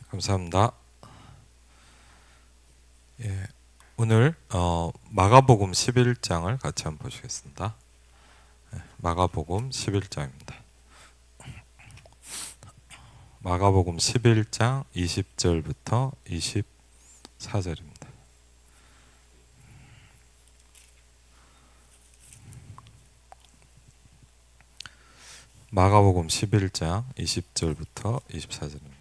감사합니다. 예, 오늘 마가복음 11장을 같이 한번 보시겠습니다. 마가복음 11장입니다. 마가복음 11장 20절부터 24절입니다. 마가복음 11장 20절부터 24절입니다.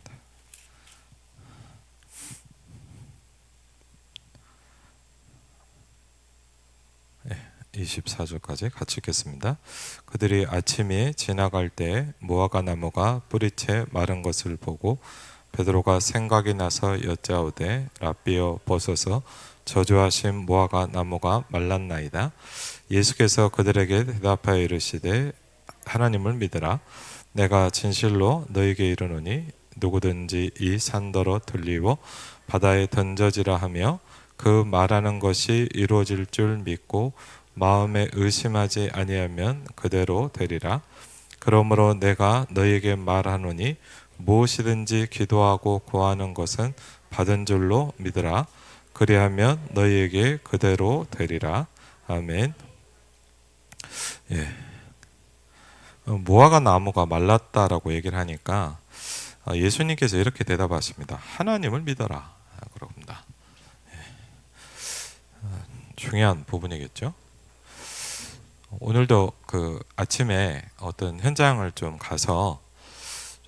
24절까지 같이 읽겠습니다. 그들이 아침이 지나갈 때 무화과 나무가 뿌리채 마른 것을 보고 베드로가 생각이 나서 여짜오되 랍비여 보소서 저주하신 무화과 나무가 말랐나이다. 예수께서 그들에게 대답하여 이르시되 하나님을 믿으라. 내가 진실로 너에게 이르노니 누구든지 이 산더러 들리고 바다에 던져지라 하며 그 말하는 것이 이루어질 줄 믿고 마음에 의심하지 아니하면 그대로 되리라. 그러므로 내가 너희에게 말하노니 무엇이든지 기도하고 구하는 것은 받은 줄로 믿으라. 그리하면 너희에게 그대로 되리라. 아멘. 무화과 나무가 말랐다라고 얘기를 하니까 예수님께서 이렇게 대답하십니다. 하나님을 믿어라. 그럽니다. 중요한 부분이겠죠. 오늘도 그 아침에 어떤 현장을 좀 가서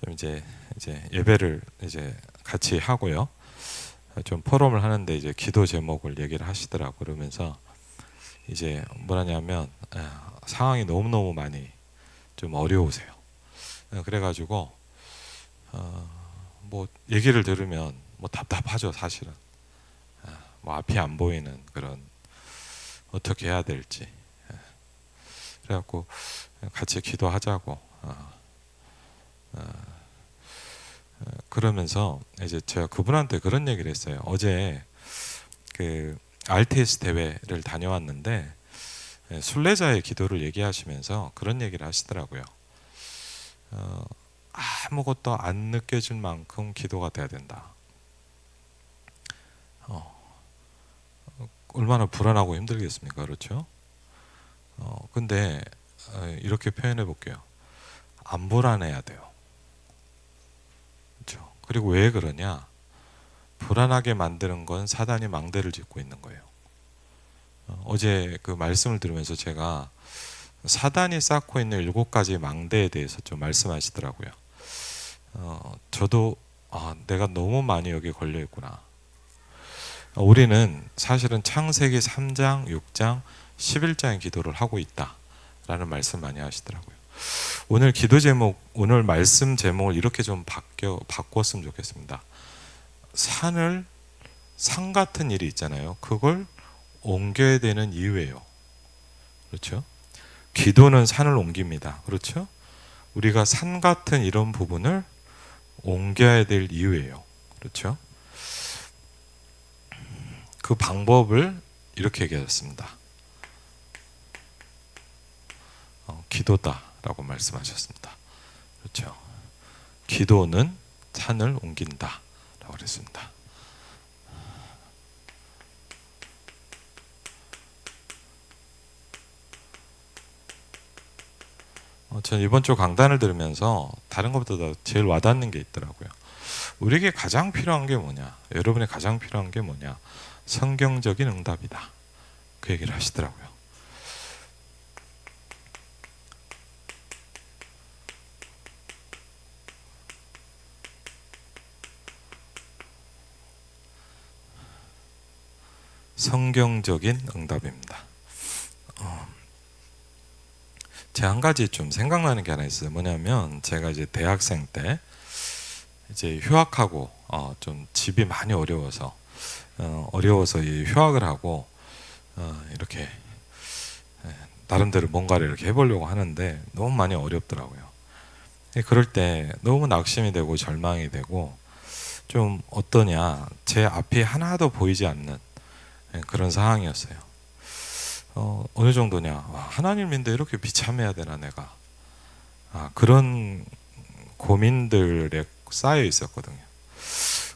좀 이제 예배를 이제 같이 하고요. 좀 포럼을 하는데 이제 기도 제목을 얘기를 하시더라고. 그러면서 이제 뭐라냐면 상황이 너무너무 많이 좀 어려우세요. 그래가지고 뭐 얘기를 들으면 뭐 답답하죠, 사실은. 뭐 앞이 안 보이는 그런 어떻게 해야 될지. 그래갖고 같이 기도하자고 그러면서 이제 제가 그분한테 그런 얘기를 했어요. 어제 그 RTS 대회를 다녀왔는데 순례자의 기도를 얘기하시면서 그런 얘기를 하시더라고요. 아무것도 안 느껴질 만큼 기도가 돼야 된다. 얼마나 불안하고 힘들겠습니까? 그렇죠? 근데 이렇게 표현해 볼게요. 안 불안해야 돼요. 그렇죠? 그리고 왜 그러냐? 불안하게 만드는 건 사단이 망대를 짓고 있는 거예요. 어제 그 말씀을 들으면서 제가 사단이 쌓고 있는 7가지 망대에 대해서 좀 말씀하시더라고요. 저도 내가 너무 많이 여기 걸려 있구나. 우리는 사실은 창세기 3장, 6장, 11장의 기도를 하고 있다라는 말씀 많이 하시더라고요. 오늘 기도 제목, 오늘 말씀 제목을 이렇게 좀 바꿨으면 좋겠습니다. 산 같은 일이 있잖아요. 그걸 옮겨야 되는 이유예요. 그렇죠? 기도는 산을 옮깁니다. 그렇죠? 우리가 산 같은 이런 부분을 옮겨야 될 이유예요. 그렇죠? 그 방법을 이렇게 얘기하셨습니다. 기도다라고 말씀하셨습니다. 그렇죠? 기도는 산을 옮긴다라고 그랬습니다. 저는 이번 주 강단을 들으면서 다른 것보다 제일 와닿는 게 있더라고요. 우리에게 가장 필요한 게 뭐냐? 여러분의 가장 필요한 게 뭐냐? 성경적인 응답이다. 그 얘기를 하시더라고요. 성경적인 응답입니다. 제가 한 가지 좀 생각나는 게 하나 있어요. 뭐냐면 제가 이제 대학생 때 이제 휴학하고 좀 집이 많이 어려워서 이 휴학을 하고 이렇게 나름대로 뭔가를 이렇게 해보려고 하는데 너무 많이 어렵더라고요. 그럴 때 너무 낙심이 되고 절망이 되고 좀 어떠냐, 제 앞이 하나도 보이지 않는 그런 상황이었어요. 어느 정도냐, 하나님인데 이렇게 비참해야 되나 내가. 그런 고민들에 쌓여 있었거든요.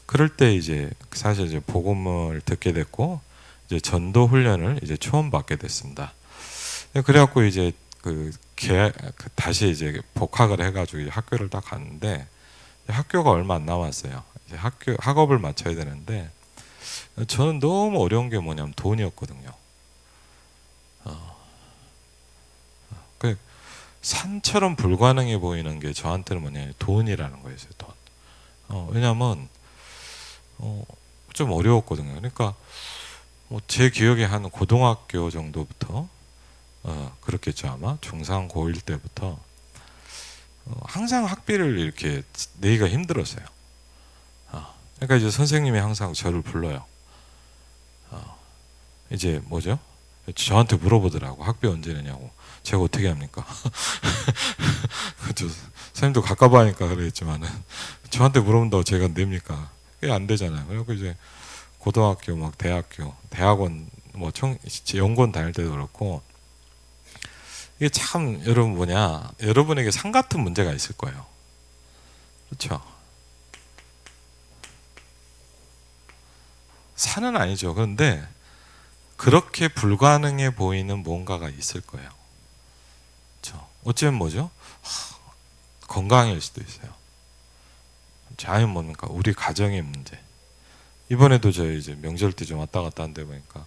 그럴 때 이제 사실 이제 복음을 듣게 됐고 이제 전도 훈련을 이제 처음 받게 됐습니다. 그래갖고 이제 다시 이제 복학을 해가지고 이제 학교를 딱 갔는데 학교가 얼마 안 남았어요. 이제 학업을 마쳐야 되는데 저는 너무 어려운 게 뭐냐면 돈이었거든요. 그 산처럼 불가능해 보이는 게 저한테는 뭐냐면 돈이라는 거였어요. 돈. 왜냐면 좀 어려웠거든요. 그러니까 뭐 제 기억에 한 고등학교 정도부터 그렇겠죠 아마 중상 고1 때부터 항상 학비를 이렇게 내기가 힘들었어요. 그러니까 이제 선생님이 항상 저를 불러요. 이제 뭐죠? 저한테 물어보더라고. 학비 언제 내냐고. 제가 어떻게 합니까? 선생님도 가까워하니까 그랬지만은 저한테 물어본다고 제가 냅니까? 그게 안 되잖아요. 그리고 이제 고등학교 막 대학원 뭐 연구원 다닐 때도 그렇고 이게 참 여러분에게 산 같은 문제가 있을 거예요. 그렇죠? 산은 아니죠. 그런데 그렇게 불가능해 보이는 뭔가가 있을 거예요. 그렇죠? 어쩌면 뭐죠? 건강일 수도 있어요. 아니면 뭡니까? 우리 가정의 문제. 이번에도 저희 이제 명절 때 좀 왔다 갔다 한데 보니까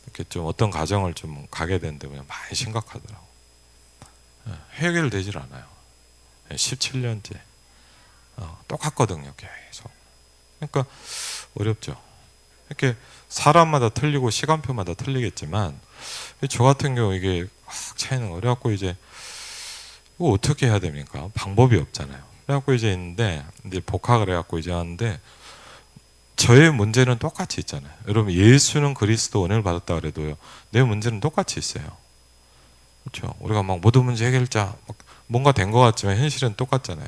이렇게 좀 어떤 가정을 좀 가게 되는데 보면 많이 심각하더라고. 해결되질 않아요. 17년째 똑같거든요, 계속. 그러니까 어렵죠. 이렇게 사람마다 틀리고 시간표마다 틀리겠지만 저 같은 경우 이게 확 차이는 어려갖고 이제 이거 어떻게 해야 됩니까? 방법이 없잖아요. 그래갖고 이제 있는데 이제 복학을 해갖고 이제 하는데 저의 문제는 똑같이 있잖아요. 여러분 예수는 그리스도 은혜를 받았다 그래도요 내 문제는 똑같이 있어요. 그렇죠? 우리가 막 모든 문제 해결자 뭔가 된 것 같지만 현실은 똑같잖아요.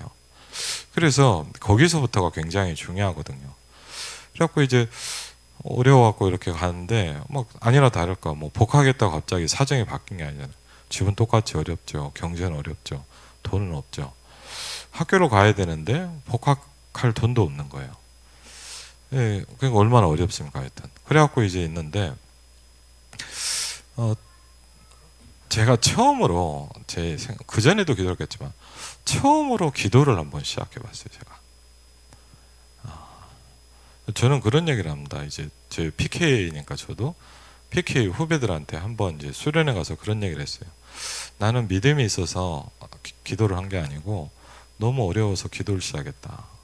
그래서 거기서부터가 굉장히 중요하거든요. 그래갖고 이제 어려워갖고 이렇게 가는데 막 아니나 다를까 뭐 복학했다고 갑자기 사정이 바뀐 게 아니잖아요. 집은 똑같이 어렵죠. 경제는 어렵죠. 돈은 없죠. 학교로 가야 되는데 복학할 돈도 없는 거예요. 예, 그러니까 얼마나 어렵습니까, 하여튼. 그래갖고 이제 있는데, 제가 처음으로, 그전에도 기도했겠지만, 처음으로 기도를 한번 시작해봤어요, 제가. 저는 그런 얘기를 합니다. 이제, 제 PK니까 저도, PK 후배들한테 한번 이제 수련회 가서 그런 얘기를 했어요. 나는 믿음이 있어서 기도를 한 게 아니고, 너무 어려워서 기도를 시작했다.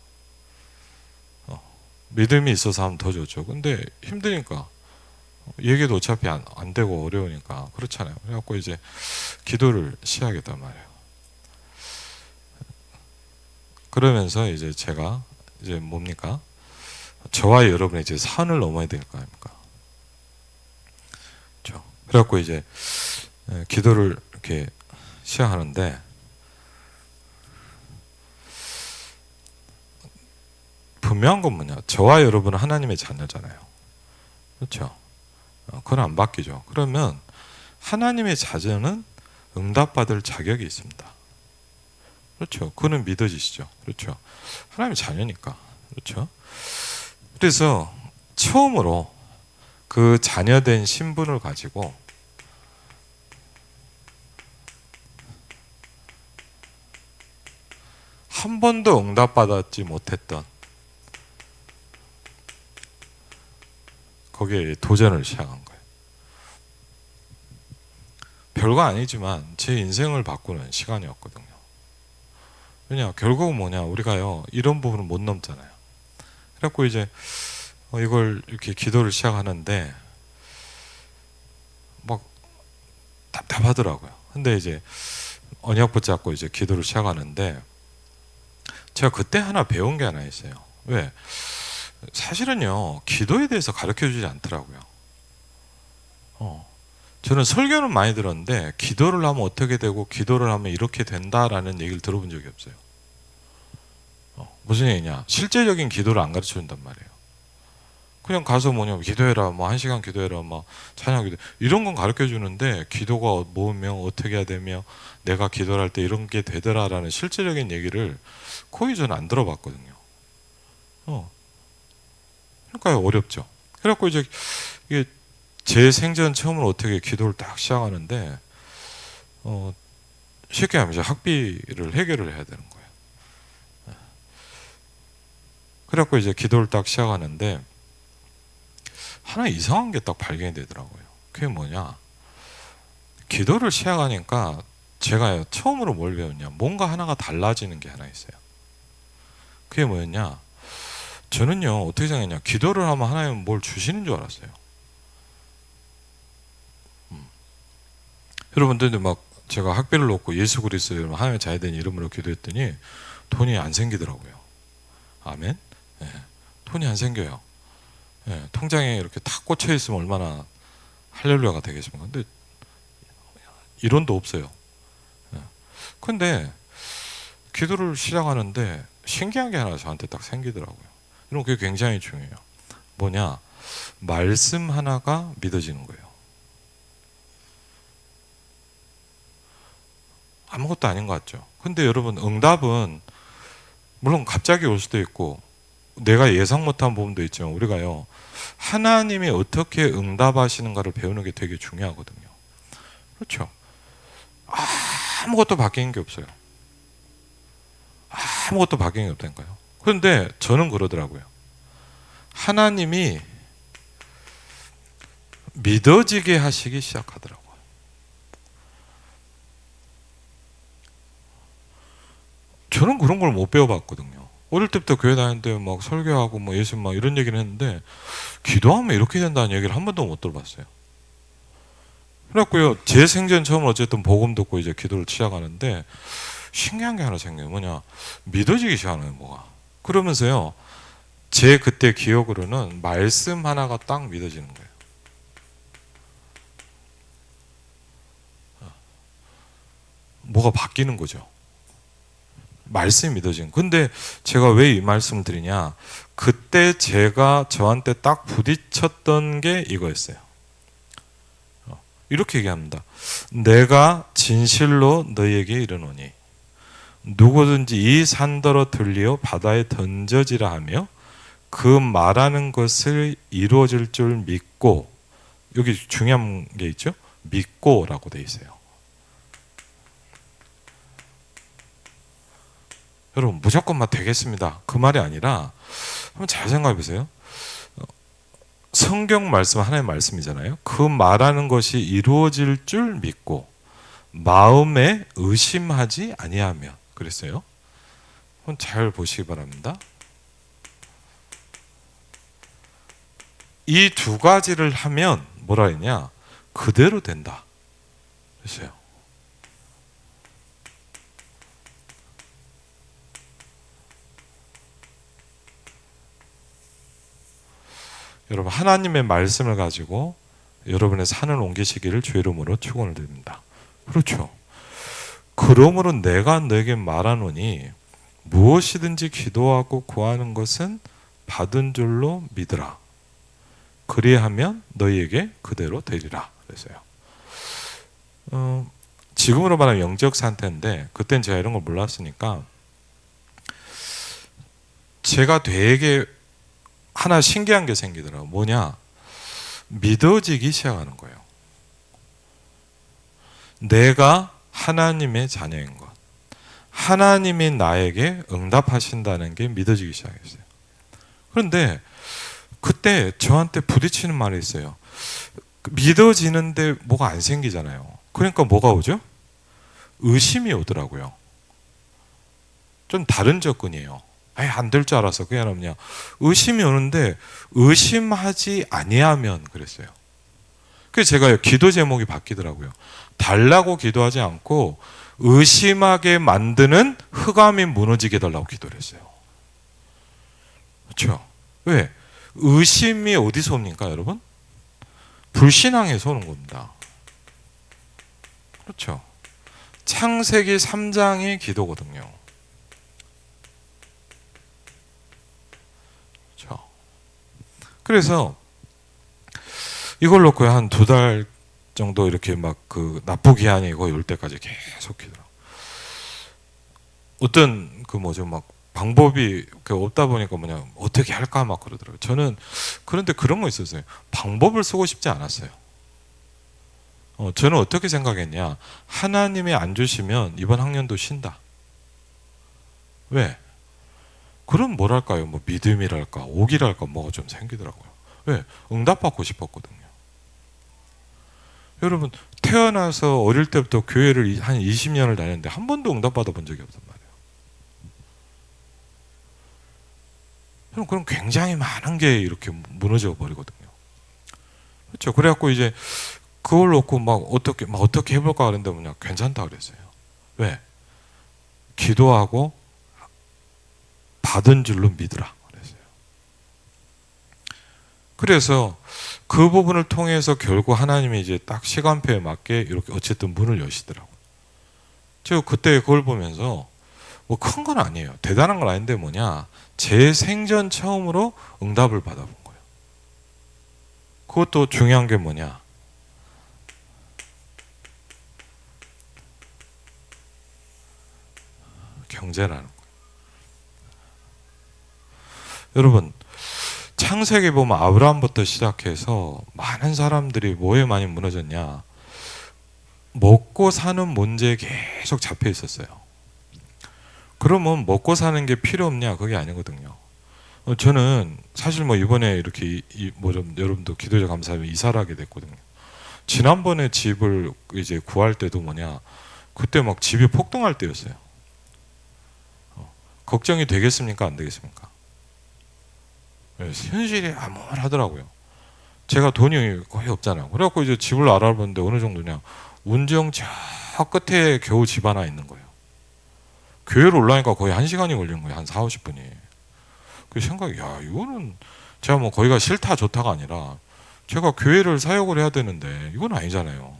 믿음이 있어서 하면 더 좋죠. 근데 힘드니까 얘기도 어차피 안 되고 어려우니까 그렇잖아요. 그래갖고 이제 기도를 시작했단 말이에요. 그러면서 이제 제가 이제 뭡니까? 저와 여러분이 이제 산을 넘어야 될 거 아닙니까? 그렇죠. 그래갖고 이제 기도를 이렇게 시작하는데 분명한 건 뭐냐? 저와 여러분은 하나님의 자녀잖아요. 그렇죠? 그건 안 바뀌죠. 그러면 하나님의 자녀는 응답받을 자격이 있습니다. 그렇죠? 그는 믿어지시죠. 그렇죠? 하나님의 자녀니까. 그렇죠? 그래서 처음으로 그 자녀된 신분을 가지고 한 번도 응답받았지 못했던 거기에 도전을 시작한 거예요. 별거 아니지만 제 인생을 바꾸는 시간이었거든요. 왜냐, 결국은 뭐냐, 우리가요 이런 부분을 못 넘잖아요. 그래갖고 이제 이걸 이렇게 기도를 시작하는데 막 답답하더라고요. 근데 이제 언약 붙잡고 이제 기도를 시작하는데 제가 그때 하나 배운 게 하나 있어요. 왜? 사실은요 기도에 대해서 가르쳐 주지 않더라고요. 저는 설교는 많이 들었는데 기도를 하면 어떻게 되고 기도를 하면 이렇게 된다라는 얘기를 들어본 적이 없어요. 무슨 얘기냐, 실제적인 기도를 안 가르쳐 준단 말이에요. 그냥 가서 뭐냐, 기도해라, 뭐 1시간 기도해라, 뭐 찬양 기도 이런 건 가르쳐 주는데 기도가 뭐면 어떻게 해야 되며 내가 기도를 할 때 이런 게 되더라라는 실제적인 얘기를 거의 저는 안 들어봤거든요. 그러니까 어렵죠. 그래갖고 이제 이게 제 생전 처음으로 어떻게 기도를 딱 시작하는데 쉽게 하면 이제 학비를 해결을 해야 되는 거예요. 그래갖고 이제 기도를 딱 시작하는데 하나 이상한 게 딱 발견이 되더라고요. 그게 뭐냐? 기도를 시작하니까 제가 처음으로 뭘 배웠냐? 뭔가 하나가 달라지는 게 하나 있어요. 그게 뭐였냐? 저는요 어떻게 생각했냐? 기도를 하면 하나님은 뭘 주시는 줄 알았어요. 여러분들도 막 제가 학비를 놓고 예수 그리스도 하나님의 자녀된 이름으로 기도했더니 돈이 안 생기더라고요. 아멘. 예, 돈이 안 생겨요. 예, 통장에 이렇게 탁 꽂혀 있으면 얼마나 할렐루야가 되겠습니까? 근데 이론도 없어요. 예. 근데 기도를 시작하는데 신기한 게 하나 저한테 딱 생기더라고요. 이런 게 굉장히 중요해요. 뭐냐? 말씀 하나가 믿어지는 거예요. 아무것도 아닌 것 같죠. 근데 여러분 응답은 물론 갑자기 올 수도 있고 내가 예상 못한 부분도 있지만 우리가요 하나님이 어떻게 응답하시는가를 배우는 게 되게 중요하거든요. 그렇죠. 아무것도 바뀐 게 없어요. 아무것도 바뀐 게 없다니까요. 그런데 저는 그러더라고요. 하나님이 믿어지게 하시기 시작하더라고요. 저는 그런 걸 못 배워봤거든요. 어릴 때부터 교회 다니는데 막 설교하고 뭐 예수 막 이런 얘기를 했는데 기도하면 이렇게 된다는 얘기를 한 번도 못 들어봤어요. 그래갖고요 제 생전 처음 어쨌든 복음 듣고 이제 기도를 시작하는데 신기한 게 하나 생겨요. 뭐냐? 믿어지기 시작하는 거예요. 뭐가? 그러면서요 제 그때 기억으로는 말씀 하나가 딱 믿어지는 거예요. 뭐가 바뀌는 거죠. 말씀이 믿어지는. 근데 제가 왜 이 말씀을 드리냐? 그때 제가 저한테 딱 부딪혔던 게 이거였어요. 이렇게 얘기합니다. 내가 진실로 너희에게 이르노니 누구든지 이 산더러 들리어 바다에 던져지라 하며 그 말하는 것을 이루어질 줄 믿고, 여기 중요한 게 있죠? 믿고라고 돼 있어요. 여러분 무조건 막 되겠습니다 그 말이 아니라 한번 잘 생각해 보세요. 성경 말씀 하나의 말씀이잖아요. 그 말하는 것이 이루어질 줄 믿고 마음에 의심하지 아니하며 그랬어요. 한번 잘 보시기 바랍니다. 이 두 가지를 하면 뭐라 했냐? 그대로 된다 그랬어요. 여러분 하나님의 말씀을 가지고 여러분의 산을 옮기시기를 주의 이름으로 축원을 드립니다. 그렇죠. 그러므로 내가 너에게 말하노니 무엇이든지 기도하고 구하는 것은 받은 줄로 믿으라. 그리하면 너희에게 그대로 되리라. 그랬어요. 지금으로 말하면 영적 상태인데 그땐 제가 이런 걸 몰랐으니까 제가 되게 하나 신기한 게 생기더라고요. 뭐냐? 믿어지기 시작하는 거예요. 내가 하나님의 자녀인 것, 하나님이 나에게 응답하신다는 게 믿어지기 시작했어요. 그런데 그때 저한테 부딪히는 말이 있어요. 믿어지는데 뭐가 안 생기잖아요. 그러니까 뭐가 오죠? 의심이 오더라고요. 좀 다른 접근이에요. 안 될 줄 알아서 그게 뭐냐? 의심이 오는데 의심하지 아니하면 그랬어요. 그래서 제가 기도 제목이 바뀌더라고요. 달라고 기도하지 않고 의심하게 만드는 흑암이 무너지게 달라고 기도를 했어요. 그렇죠? 왜? 의심이 어디서 옵니까 여러분? 불신앙에서 오는 겁니다. 그렇죠? 창세기 3장의 기도거든요. 그렇죠? 그래서 이걸 놓고 한 2달 정도 이렇게 막 그 납부 기한이 거의 올 때까지 계속 기도하고 어떤 그 뭐죠 막 방법이 없다 보니까 어떻게 할까 막 그러더라고요. 저는 그런데 그런 거 있었어요. 방법을 쓰고 싶지 않았어요. 저는 어떻게 생각했냐? 하나님이 안 주시면 이번 학년도 쉰다. 왜? 그럼 뭐랄까요? 믿음이랄까, 오기랄까 뭐가 좀 생기더라고요. 왜? 응답받고 싶었거든요. 여러분, 태어나서 어릴 때부터 교회를 한 20년을 다녔는데 한 번도 응답받아 본 적이 없단 말이에요. 그럼 굉장히 많은 게 이렇게 무너져 버리거든요. 그렇죠. 그래갖고 이제 그걸 놓고 어떻게 해볼까 그랬는데 괜찮다 그랬어요. 왜? 기도하고 받은 줄로 믿으라 그랬어요. 그래서 그 부분을 통해서 결국 하나님이 이제 딱 시간표에 맞게 이렇게 어쨌든 문을 여시더라고요. 제가 그때 그걸 보면서 큰 건 아니에요. 대단한 건 아닌데 제 생전 처음으로 응답을 받아본 거예요. 그것도 중요한 게 경제라는 거예요. 여러분, 창세기 보면 아브라함부터 시작해서 많은 사람들이 뭐에 많이 무너졌냐? 먹고 사는 문제에 계속 잡혀 있었어요. 그러면 먹고 사는 게 필요 없냐? 그게 아니거든요. 저는 사실 이번에 이렇게 여러분도 기도자 감사하면 이사를 하게 됐거든요. 지난번에 집을 이제 구할 때도 그때 막 집이 폭등할 때였어요. 걱정이 되겠습니까? 안 되겠습니까? 현실이 암울하더라고요. 제가 돈이 거의 없잖아요. 그래갖고 이제 집을 알아보는데 어느 정도냐? 운정 저 끝에 겨우 집 하나 있는 거예요. 교회로 올라가니까 거의 1시간이 걸리는 거예요. 한 40, 50분이. 그 생각이, 이거는 제가 거기가 싫다 좋다가 아니라 제가 교회를 사역을 해야 되는데 이건 아니잖아요.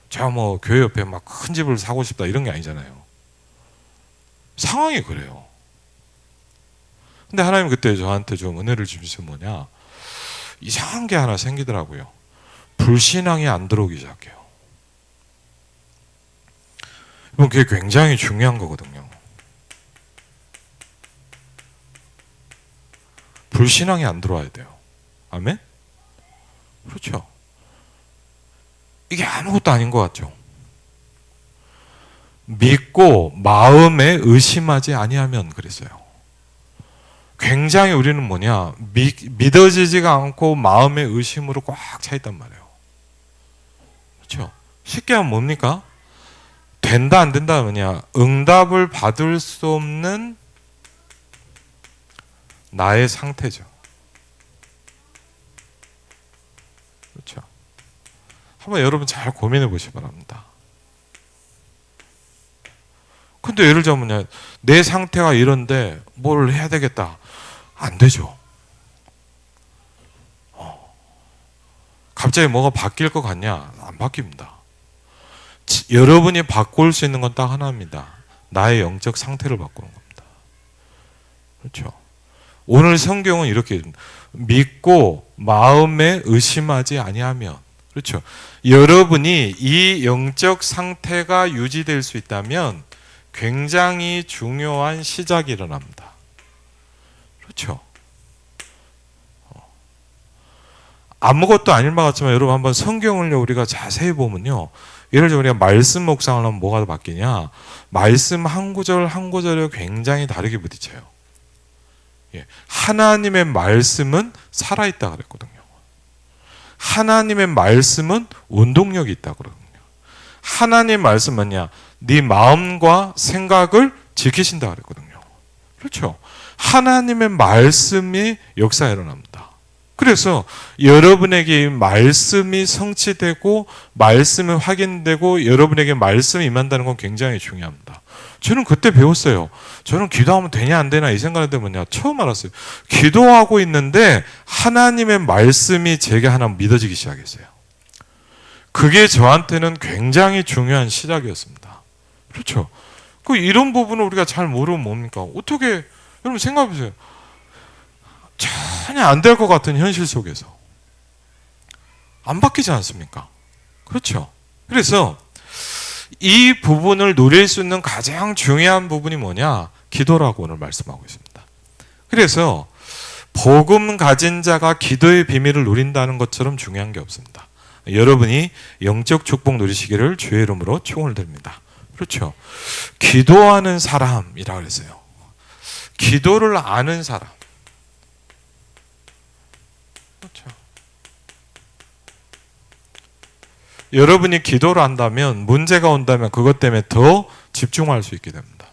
제가 교회 옆에 막 큰 집을 사고 싶다 이런 게 아니잖아요. 상황이 그래요. 근데 하나님 그때 저한테 좀 은혜를 주시면 이상한 게 하나 생기더라고요. 불신앙이 안 들어오기 시작해요. 그게 굉장히 중요한 거거든요. 불신앙이 안 들어와야 돼요. 아멘? 그렇죠. 이게 아무것도 아닌 것 같죠. 믿고 마음에 의심하지 아니하면 그랬어요. 굉장히 우리는 믿어지지가 않고 마음의 의심으로 꽉 차 있단 말이에요. 그렇죠? 쉽게 하면 뭡니까? 된다 안 된다 응답을 받을 수 없는 나의 상태죠. 그렇죠? 한번 여러분 잘 고민해 보시기 바랍니다. 근데 예를 들자면 내 상태가 이런데 뭘 해야 되겠다. 안 되죠. 갑자기 뭐가 바뀔 것 같냐? 안 바뀝니다. 여러분이 바꿀 수 있는 건 딱 하나입니다. 나의 영적 상태를 바꾸는 겁니다. 그렇죠? 오늘 성경은 이렇게 믿고 마음에 의심하지 아니하면, 그렇죠? 여러분이 이 영적 상태가 유지될 수 있다면 굉장히 중요한 시작이 일어납니다. 그렇죠? 아무것도 아닌 것 같지만 여러분 한번 성경을 우리가 자세히 보면요. 예를 들어 우리가 말씀 묵상을 하면 뭐가 바뀌냐? 말씀 한 구절 한 구절에 굉장히 다르게 부딪혀요. 하나님의 말씀은 살아있다 그랬거든요. 하나님의 말씀은 운동력이 있다 그러거든요. 하나님의 말씀 뭐냐? 네 마음과 생각을 지키신다 그랬거든요. 그렇죠? 하나님의 말씀이 역사에 일어납니다. 그래서 여러분에게 이 말씀이 성취되고 말씀이 확인되고 여러분에게 말씀이 임한다는 건 굉장히 중요합니다. 저는 그때 배웠어요. 저는 기도하면 되냐 안 되나 이 생각을 해보면 처음 알았어요. 기도하고 있는데 하나님의 말씀이 제게 하나 믿어지기 시작했어요. 그게 저한테는 굉장히 중요한 시작이었습니다. 그렇죠? 이런 부분을 우리가 잘 모르면 뭡니까? 어떻게 여러분 생각해보세요. 전혀 안 될 것 같은 현실 속에서 안 바뀌지 않습니까? 그렇죠? 그래서 이 부분을 누릴 수 있는 가장 중요한 부분이 뭐냐? 기도라고 오늘 말씀하고 있습니다. 그래서 복음 가진 자가 기도의 비밀을 누린다는 것처럼 중요한 게 없습니다. 여러분이 영적 축복 누리시기를 주의 이름으로 축원을 드립니다. 그렇죠. 기도하는 사람이라고 그랬어요. 기도를 아는 사람. 그렇죠. 여러분이 기도를 한다면, 문제가 온다면 그것 때문에 더 집중할 수 있게 됩니다.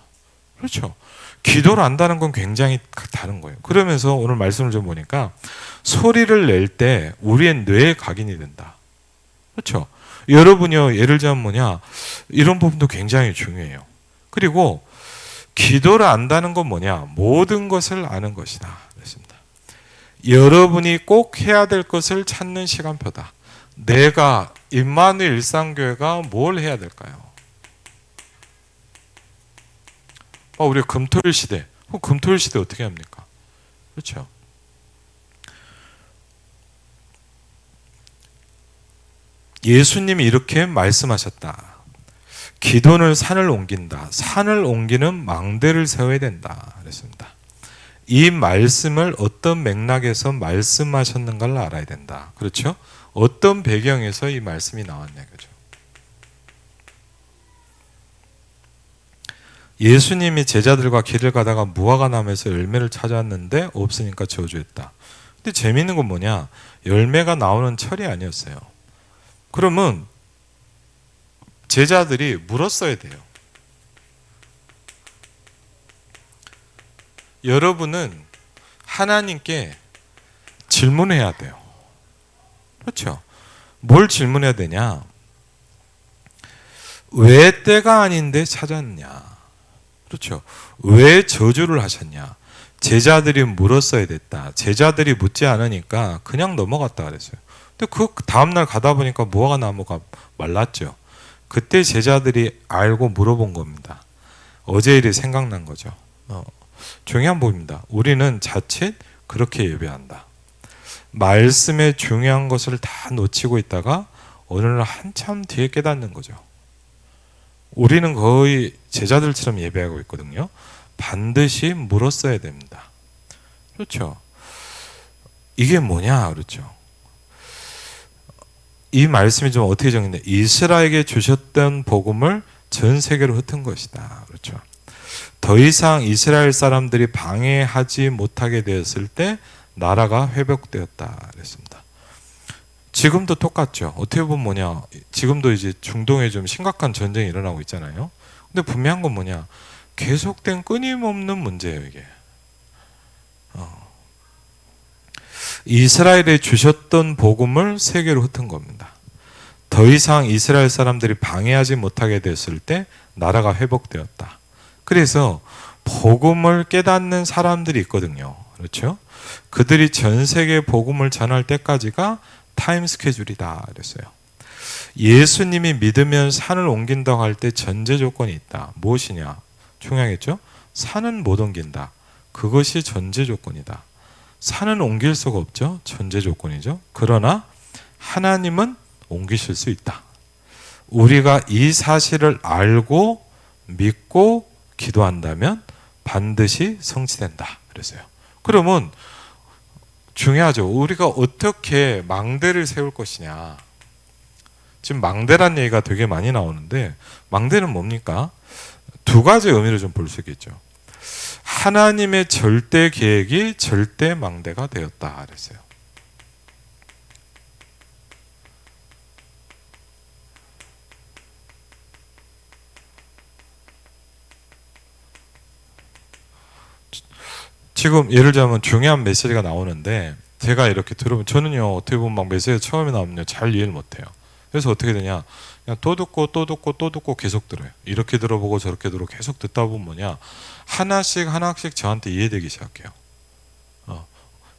그렇죠. 기도를 안다는 건 굉장히 다른 거예요. 그러면서 오늘 말씀을 좀 보니까 소리를 낼 때 우리의 뇌에 각인이 된다. 그렇죠. 여러분이요, 예를 들면 뭐냐, 이런 부분도 굉장히 중요해요. 그리고 기도를 안다는 건 뭐냐, 모든 것을 아는 것이다 그랬습니다. 여러분이 꼭 해야 될 것을 찾는 시간표다. 내가 임마누엘 일상교회가 뭘 해야 될까요? 우리가 금토일 시대, 금토일 시대 어떻게 합니까? 그렇죠. 예수님이 이렇게 말씀하셨다. 기도는 산을 옮긴다. 산을 옮기는 망대를 세워야 된다 그랬습니다. 이 말씀을 어떤 맥락에서 말씀하셨는가를 알아야 된다. 그렇죠? 어떤 배경에서 이 말씀이 나왔냐 그죠? 예수님이 제자들과 길을 가다가 무화과 나무에서 열매를 찾았는데 없으니까 저주했다. 근데 재미있는 건 뭐냐? 열매가 나오는 철이 아니었어요. 그러면 제자들이 물었어야 돼요. 여러분은 하나님께 질문해야 돼요. 그렇죠? 뭘 질문해야 되냐? 왜 때가 아닌데 찾았냐? 그렇죠? 왜 저주를 하셨냐? 제자들이 물었어야 됐다. 제자들이 묻지 않으니까 그냥 넘어갔다 그랬어요. 근데 그 다음날 가다 보니까 무화과 나무가 말랐죠. 그때 제자들이 알고 물어본 겁니다. 어제 일이 생각난 거죠. 중요한 부분입니다. 우리는 자칫 그렇게 예배한다. 말씀의 중요한 것을 다 놓치고 있다가 어느 날 한참 뒤에 깨닫는 거죠. 우리는 거의 제자들처럼 예배하고 있거든요. 반드시 물었어야 됩니다. 그렇죠. 이게 뭐냐 그렇죠. 이 말씀이 좀 어떻게 정리돼? 이스라엘에게 주셨던 복음을 전 세계로 흩은 것이다. 그렇죠. 더 이상 이스라엘 사람들이 방해하지 못하게 되었을 때 나라가 회복되었다 그랬습니다. 지금도 똑같죠. 어떻게 보면 뭐냐, 지금도 이제 중동에 좀 심각한 전쟁이 일어나고 있잖아요. 근데 분명한 건 뭐냐, 계속된 끊임없는 문제예요 이게. 이스라엘에 주셨던 복음을 세계로 흩은 겁니다. 더 이상 이스라엘 사람들이 방해하지 못하게 됐을 때 나라가 회복되었다. 그래서 복음을 깨닫는 사람들이 있거든요. 그렇죠? 그들이 전 세계 복음을 전할 때까지가 타임 스케줄이다 그랬어요. 예수님이 믿으면 산을 옮긴다고 할 때 전제 조건이 있다. 무엇이냐? 중요하겠죠? 산은 못 옮긴다. 그것이 전제 조건이다. 산은 옮길 수가 없죠. 전제 조건이죠. 그러나 하나님은 옮기실 수 있다. 우리가 이 사실을 알고 믿고 기도한다면 반드시 성취된다 그랬어요. 그러면 중요하죠. 우리가 어떻게 망대를 세울 것이냐. 지금 망대란 얘기가 되게 많이 나오는데 망대는 뭡니까? 두 가지 의미를 좀 볼 수 있겠죠. 하나님의 절대 계획이 절대 망대가 되었다 그랬어요. 지금 예를 들면 중요한 메시지가 나오는데 제가 이렇게 들으면 저는요 어떻게 보면 막 메시지 처음에 나오면 잘 이해를 못해요. 그래서 어떻게 되냐, 그냥 또 듣고 또 듣고 또 듣고 계속 들어요. 이렇게 들어보고 저렇게 들어보고 계속 듣다 보면 뭐냐, 하나씩 저한테 이해되기 시작해요.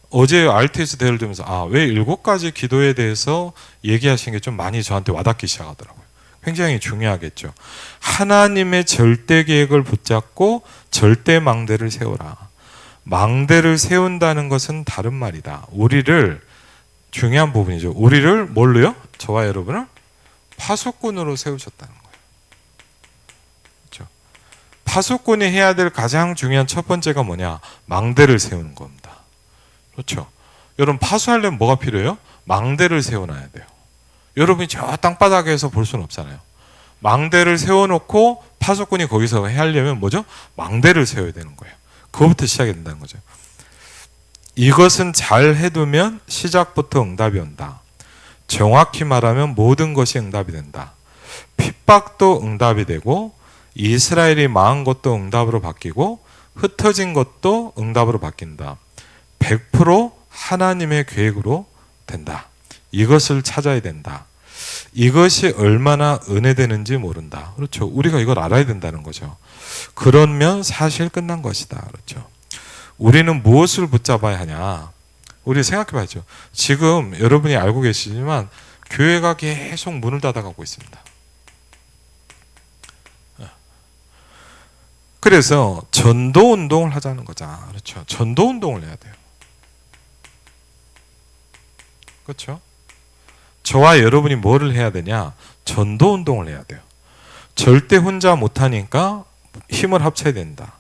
어제 RTS 대회를 들으면서 왜 7가지 기도에 대해서 얘기하신 게 좀 많이 저한테 와닿기 시작하더라고요. 굉장히 중요하겠죠. 하나님의 절대 계획을 붙잡고 절대 망대를 세워라. 망대를 세운다는 것은 다른 말이다. 우리를, 중요한 부분이죠. 우리를 뭘로요? 저와 여러분을 파수꾼으로 세우셨다는 거예요. 그렇죠? 파수꾼이 해야 될 가장 중요한 첫 번째가 뭐냐? 망대를 세우는 겁니다. 그렇죠? 여러분 파수하려면 뭐가 필요해요? 망대를 세워놔야 돼요. 여러분이 저 땅바닥에서 볼 수는 없잖아요. 망대를 세워놓고 파수꾼이 거기서 하려면 뭐죠? 망대를 세워야 되는 거예요. 그거부터 시작이 된다는 거죠. 이것은 잘 해두면 시작부터 응답이 온다. 정확히 말하면 모든 것이 응답이 된다. 핍박도 응답이 되고 이스라엘이 망한 것도 응답으로 바뀌고 흩어진 것도 응답으로 바뀐다. 100% 하나님의 계획으로 된다. 이것을 찾아야 된다. 이것이 얼마나 은혜되는지 모른다. 그렇죠. 우리가 이걸 알아야 된다는 거죠. 그러면 사실 끝난 것이다. 그렇죠. 우리는 무엇을 붙잡아야 하냐? 우리 생각해 봐야죠. 지금 여러분이 알고 계시지만 교회가 계속 문을 닫아가고 있습니다. 그래서 전도 운동을 하자는 거죠. 그렇죠. 전도 운동을 해야 돼요. 그렇죠? 저와 여러분이 뭐를 해야 되냐? 전도 운동을 해야 돼요. 절대 혼자 못하니까 힘을 합쳐야 된다.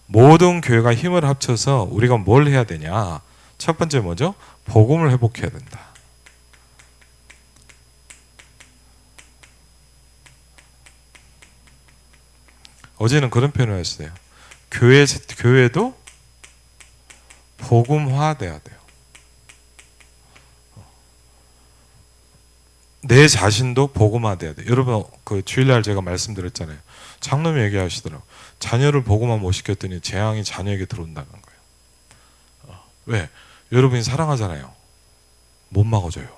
모든 교회가 힘을 합쳐서 우리가 뭘 해야 되냐? 첫 번째 뭐죠? 복음을 회복해야 된다. 어제는 그런 표현을 했어요. 교회도 복음화돼야 돼요. 내 자신도 복음화돼야 돼요. 여러분 그 주일날 제가 말씀드렸잖아요. 장로님 얘기하시더라고요. 자녀를 복음화 못 시켰더니 재앙이 자녀에게 들어온다는 거예요. 왜? 여러분이 사랑하잖아요. 못 막아줘요.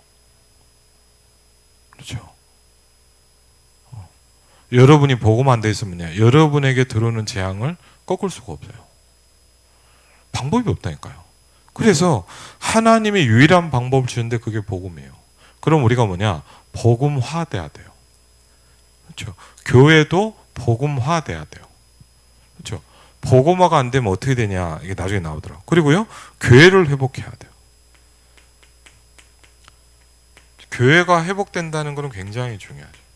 그렇죠? 여러분이 복음 안 돼 있으면요, 여러분에게 들어오는 재앙을 꺾을 수가 없어요. 방법이 없다니까요. 그래서 하나님이 유일한 방법을 주는데 그게 복음이에요. 그럼 우리가 뭐냐? 복음화돼야 돼요. 그렇죠? 교회도 복음화돼야 돼요. 그렇죠? 복음화가 안 되면 어떻게 되냐? 이게 나중에 나오더라고요. 그리고요, 교회를 회복해야 돼요. 교회가 회복된다는 것은 굉장히 중요하죠.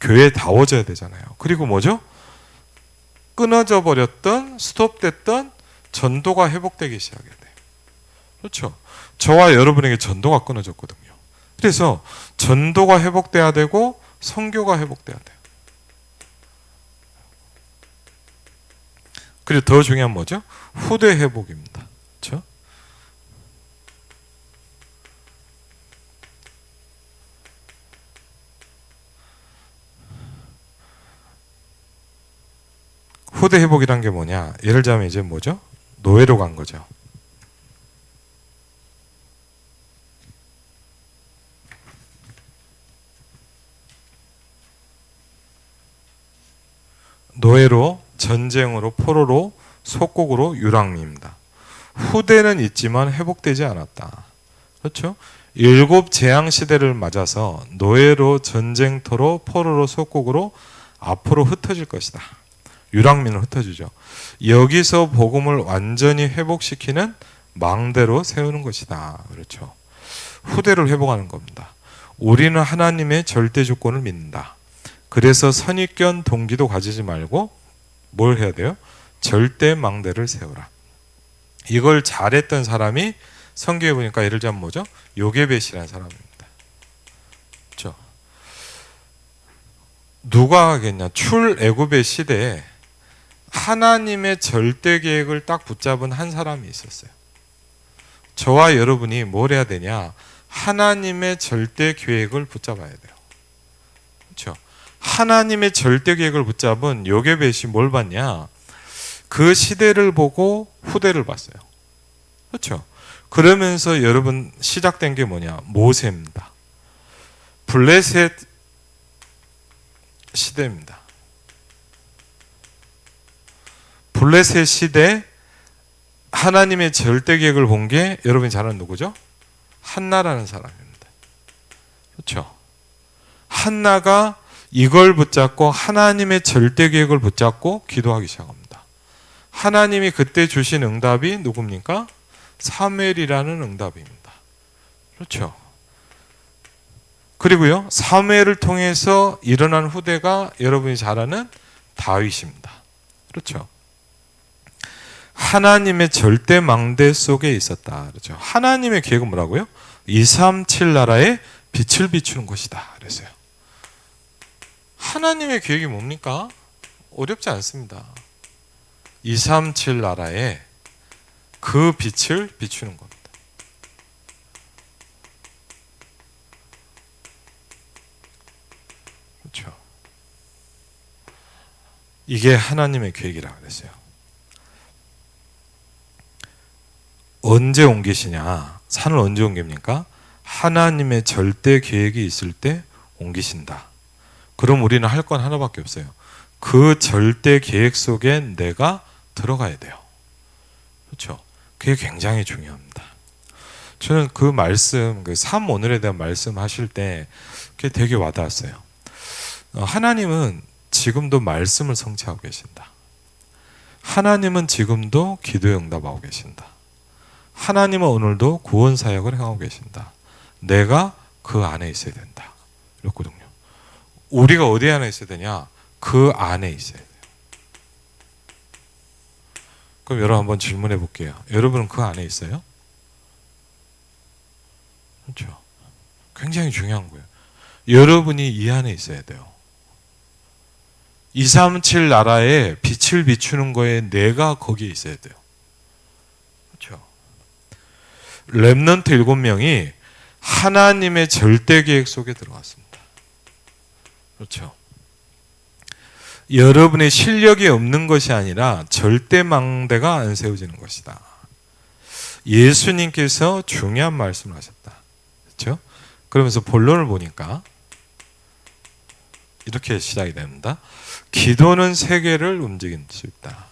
교회다워져야 되잖아요. 그리고 뭐죠? 끊어져 버렸던, 스톱됐던 전도가 회복되기 시작해야 돼요. 그렇죠? 저와 여러분에게 전도가 끊어졌거든요. 그래서 전도가 회복돼야 되고 선교가 회복돼야 돼요. 그리고 더 중요한 뭐죠? 후대 회복입니다. 그렇죠? 후대 회복이란 게 뭐냐? 예를 들자면 이제 뭐죠? 노예로 간 거죠. 노예로, 전쟁으로, 포로로, 속국으로 유랑입니다. 후대는 있지만 회복되지 않았다. 그렇죠? 7 재앙 시대를 맞아서 노예로, 전쟁터로, 포로로, 속국으로 앞으로 흩어질 것이다. 유랑민은 흩어지죠. 여기서 복음을 완전히 회복시키는 망대로 세우는 것이다. 그렇죠. 후대를 회복하는 겁니다. 우리는 하나님의 절대 주권을 믿는다. 그래서 선입견 동기도 가지지 말고 뭘 해야 돼요? 절대 망대를 세우라. 이걸 잘했던 사람이 성경에 보니까 예를 들자면 뭐죠? 요게벳이라는 사람입니다. 그렇죠? 누가 하겠냐? 출애굽의 시대에 하나님의 절대 계획을 딱 붙잡은 한 사람이 있었어요. 저와 여러분이 뭘 해야 되냐? 하나님의 절대 계획을 붙잡아야 돼요. 그렇죠? 하나님의 절대 계획을 붙잡은 요게벳이 뭘 봤냐? 그 시대를 보고 후대를 봤어요. 그렇죠? 그러면서 여러분 시작된 게 뭐냐? 모세입니다. 블레셋 시대입니다. 블레셋 시대 하나님의 절대 계획을 본 게 여러분이 잘 아는 누구죠? 한나라는 사람입니다. 그렇죠? 한나가 이걸 붙잡고 하나님의 절대 계획을 붙잡고 기도하기 시작합니다. 하나님이 그때 주신 응답이 누굽니까? 사무엘이라는 응답입니다. 그렇죠? 그리고요, 사무엘을 통해서 일어난 후대가 여러분이 잘 아는 다윗입니다. 그렇죠? 하나님의 절대 망대 속에 있었다. 그렇죠? 하나님의 계획은 뭐라고요? 237 나라에 빛을 비추는 것이다. 그랬어요. 하나님의 계획이 뭡니까? 어렵지 않습니다. 237 나라에 그 빛을 비추는 겁니다. 그렇죠? 이게 하나님의 계획이라고 그랬어요. 언제 옮기시냐? 산을 언제 옮깁니까? 하나님의 절대 계획이 있을 때 옮기신다. 그럼 우리는 할 건 하나밖에 없어요. 그 절대 계획 속에 내가 들어가야 돼요. 그렇죠? 그게 굉장히 중요합니다. 저는 그 말씀, 그 삶 오늘에 대한 말씀 하실 때 그게 되게 와닿았어요. 하나님은 지금도 말씀을 성취하고 계신다. 하나님은 지금도 기도에 응답하고 계신다. 하나님은 오늘도 구원 사역을 행하고 계신다. 내가 그 안에 있어야 된다. 이렇거든요. 우리가 어디 안에 있어야 되냐? 그 안에 있어야 돼요. 그럼 여러분 한번 질문해 볼게요. 여러분은 그 안에 있어요? 그렇죠? 굉장히 중요한 거예요. 여러분이 이 안에 있어야 돼요. 237 나라에 빛을 비추는 거에 내가 거기에 있어야 돼요. 그렇죠? 렘넌트 7명이 하나님의 절대 계획 속에 들어갔습니다. 그렇죠? 여러분의 실력이 없는 것이 아니라 절대 망대가 안 세워지는 것이다. 예수님께서 중요한 말씀을 하셨다. 그렇죠? 그러면서 본론을 보니까 이렇게 시작이 됩니다. 기도는 세계를 움직일 수 있다.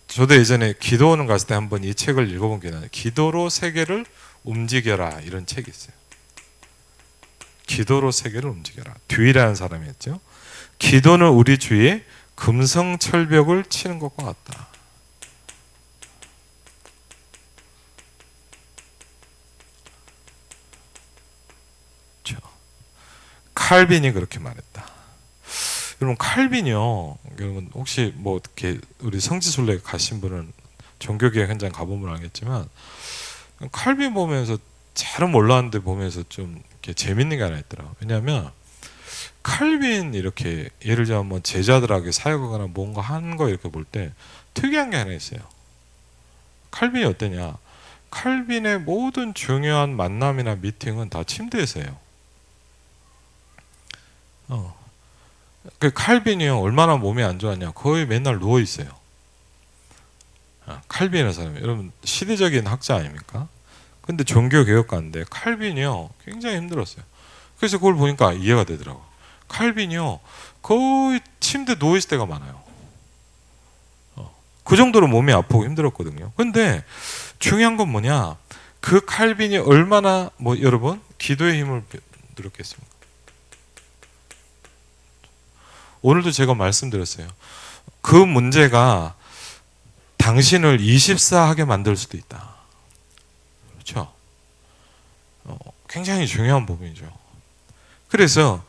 저도 예전에 기도원을 갔을 때 한번 이 책을 읽어본 게 있는데, 기도로 세계를 움직여라, 이런 책이 있어요. 기도로 세계를 움직여라. 듀이라는 사람이었죠. 기도는 우리 주위에 금성철벽을 치는 것과 같다. 그렇죠? 칼빈이 그렇게 말했다. 여러분, 칼빈이요. 여러분 혹시 뭐 어떻게 우리 성지순례 가신 분은 종교개혁 현장 가보면 알겠지만, 칼빈 보면서 잘은 몰랐는데 보면서 좀 이렇게 재밌는 게 하나 있더라고요. 왜냐하면 칼빈 이렇게 예를 들면 뭐 제자들에게 사역하거나 뭔가 하는 거 이렇게 볼 때 특이한 게 하나 있어요. 칼빈이 어떠냐? 칼빈의 모든 중요한 만남이나 미팅은 다 침대에서 해요. 그 칼빈이요, 얼마나 몸이 안 좋았냐? 거의 맨날 누워 있어요. 칼빈이라는 사람이, 여러분 시대적인 학자 아닙니까? 근데 종교 개혁가인데 칼빈이요 굉장히 힘들었어요. 그래서 그걸 보니까 이해가 되더라고. 칼빈이요 거의 침대 누워 있을 때가 많아요. 그 정도로 몸이 아프고 힘들었거든요. 근데 중요한 건 뭐냐? 그 칼빈이 얼마나 뭐 여러분 기도의 힘을 누렸겠습니까? 오늘도 제가 말씀드렸어요. 그 문제가 당신을 24하게 만들 수도 있다. 그렇죠? 굉장히 중요한 부분이죠. 그래서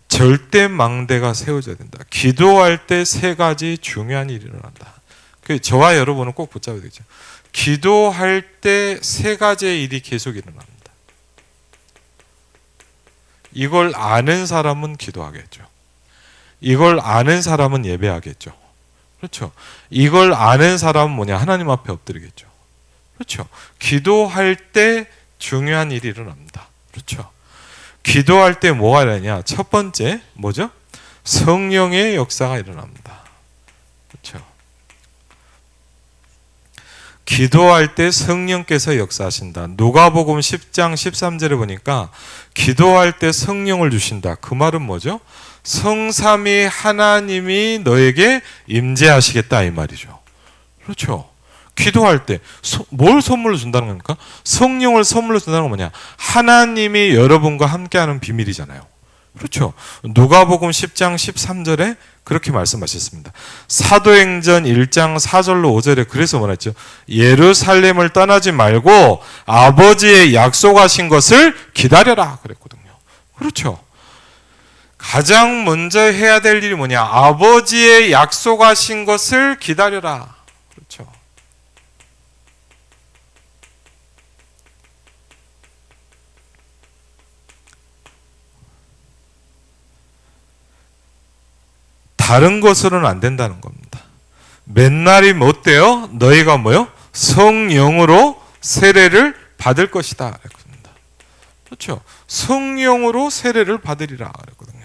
절대 망대가 세워져야 된다. 기도할 때 3가지 중요한 일이 일어난다. 저와 여러분은 꼭 붙잡아야 되죠. 기도할 때 3가지의 일이 계속 일어납니다. 이걸 아는 사람은 기도하겠죠. 이걸 아는 사람은 예배하겠죠. 그렇죠? 이걸 아는 사람은 뭐냐? 하나님 앞에 엎드리겠죠. 그렇죠? 기도할 때 중요한 일이 일어납니다. 그렇죠? 기도할 때 뭐가 일어나냐? 첫 번째 뭐죠? 성령의 역사가 일어납니다. 그렇죠? 기도할 때 성령께서 역사하신다. 누가복음 10장 13절에 보니까 기도할 때 성령을 주신다. 그 말은 뭐죠? 성삼위 하나님이 너에게 임재하시겠다, 이 말이죠. 그렇죠? 기도할 때 뭘 선물로 준다는 겁니까? 성령을 선물로 준다는 건 뭐냐? 하나님이 여러분과 함께하는 비밀이잖아요. 그렇죠? 누가복음 10장 13절에 그렇게 말씀하셨습니다. 사도행전 1장 4절로 5절에 그래서 뭐랬죠? 예루살렘을 떠나지 말고 아버지의 약속하신 것을 기다려라 그랬거든요. 그렇죠? 가장 먼저 해야 될 일이 뭐냐? 아버지의 약속하신 것을 기다려라. 그렇죠. 다른 것으로는 안 된다는 겁니다. 맨날이 못 돼요? 너희가 뭐요? 성령으로 세례를 받을 것이다. 그랬습니다. 그렇죠. 성령으로 세례를 받으리라. 그랬거든요.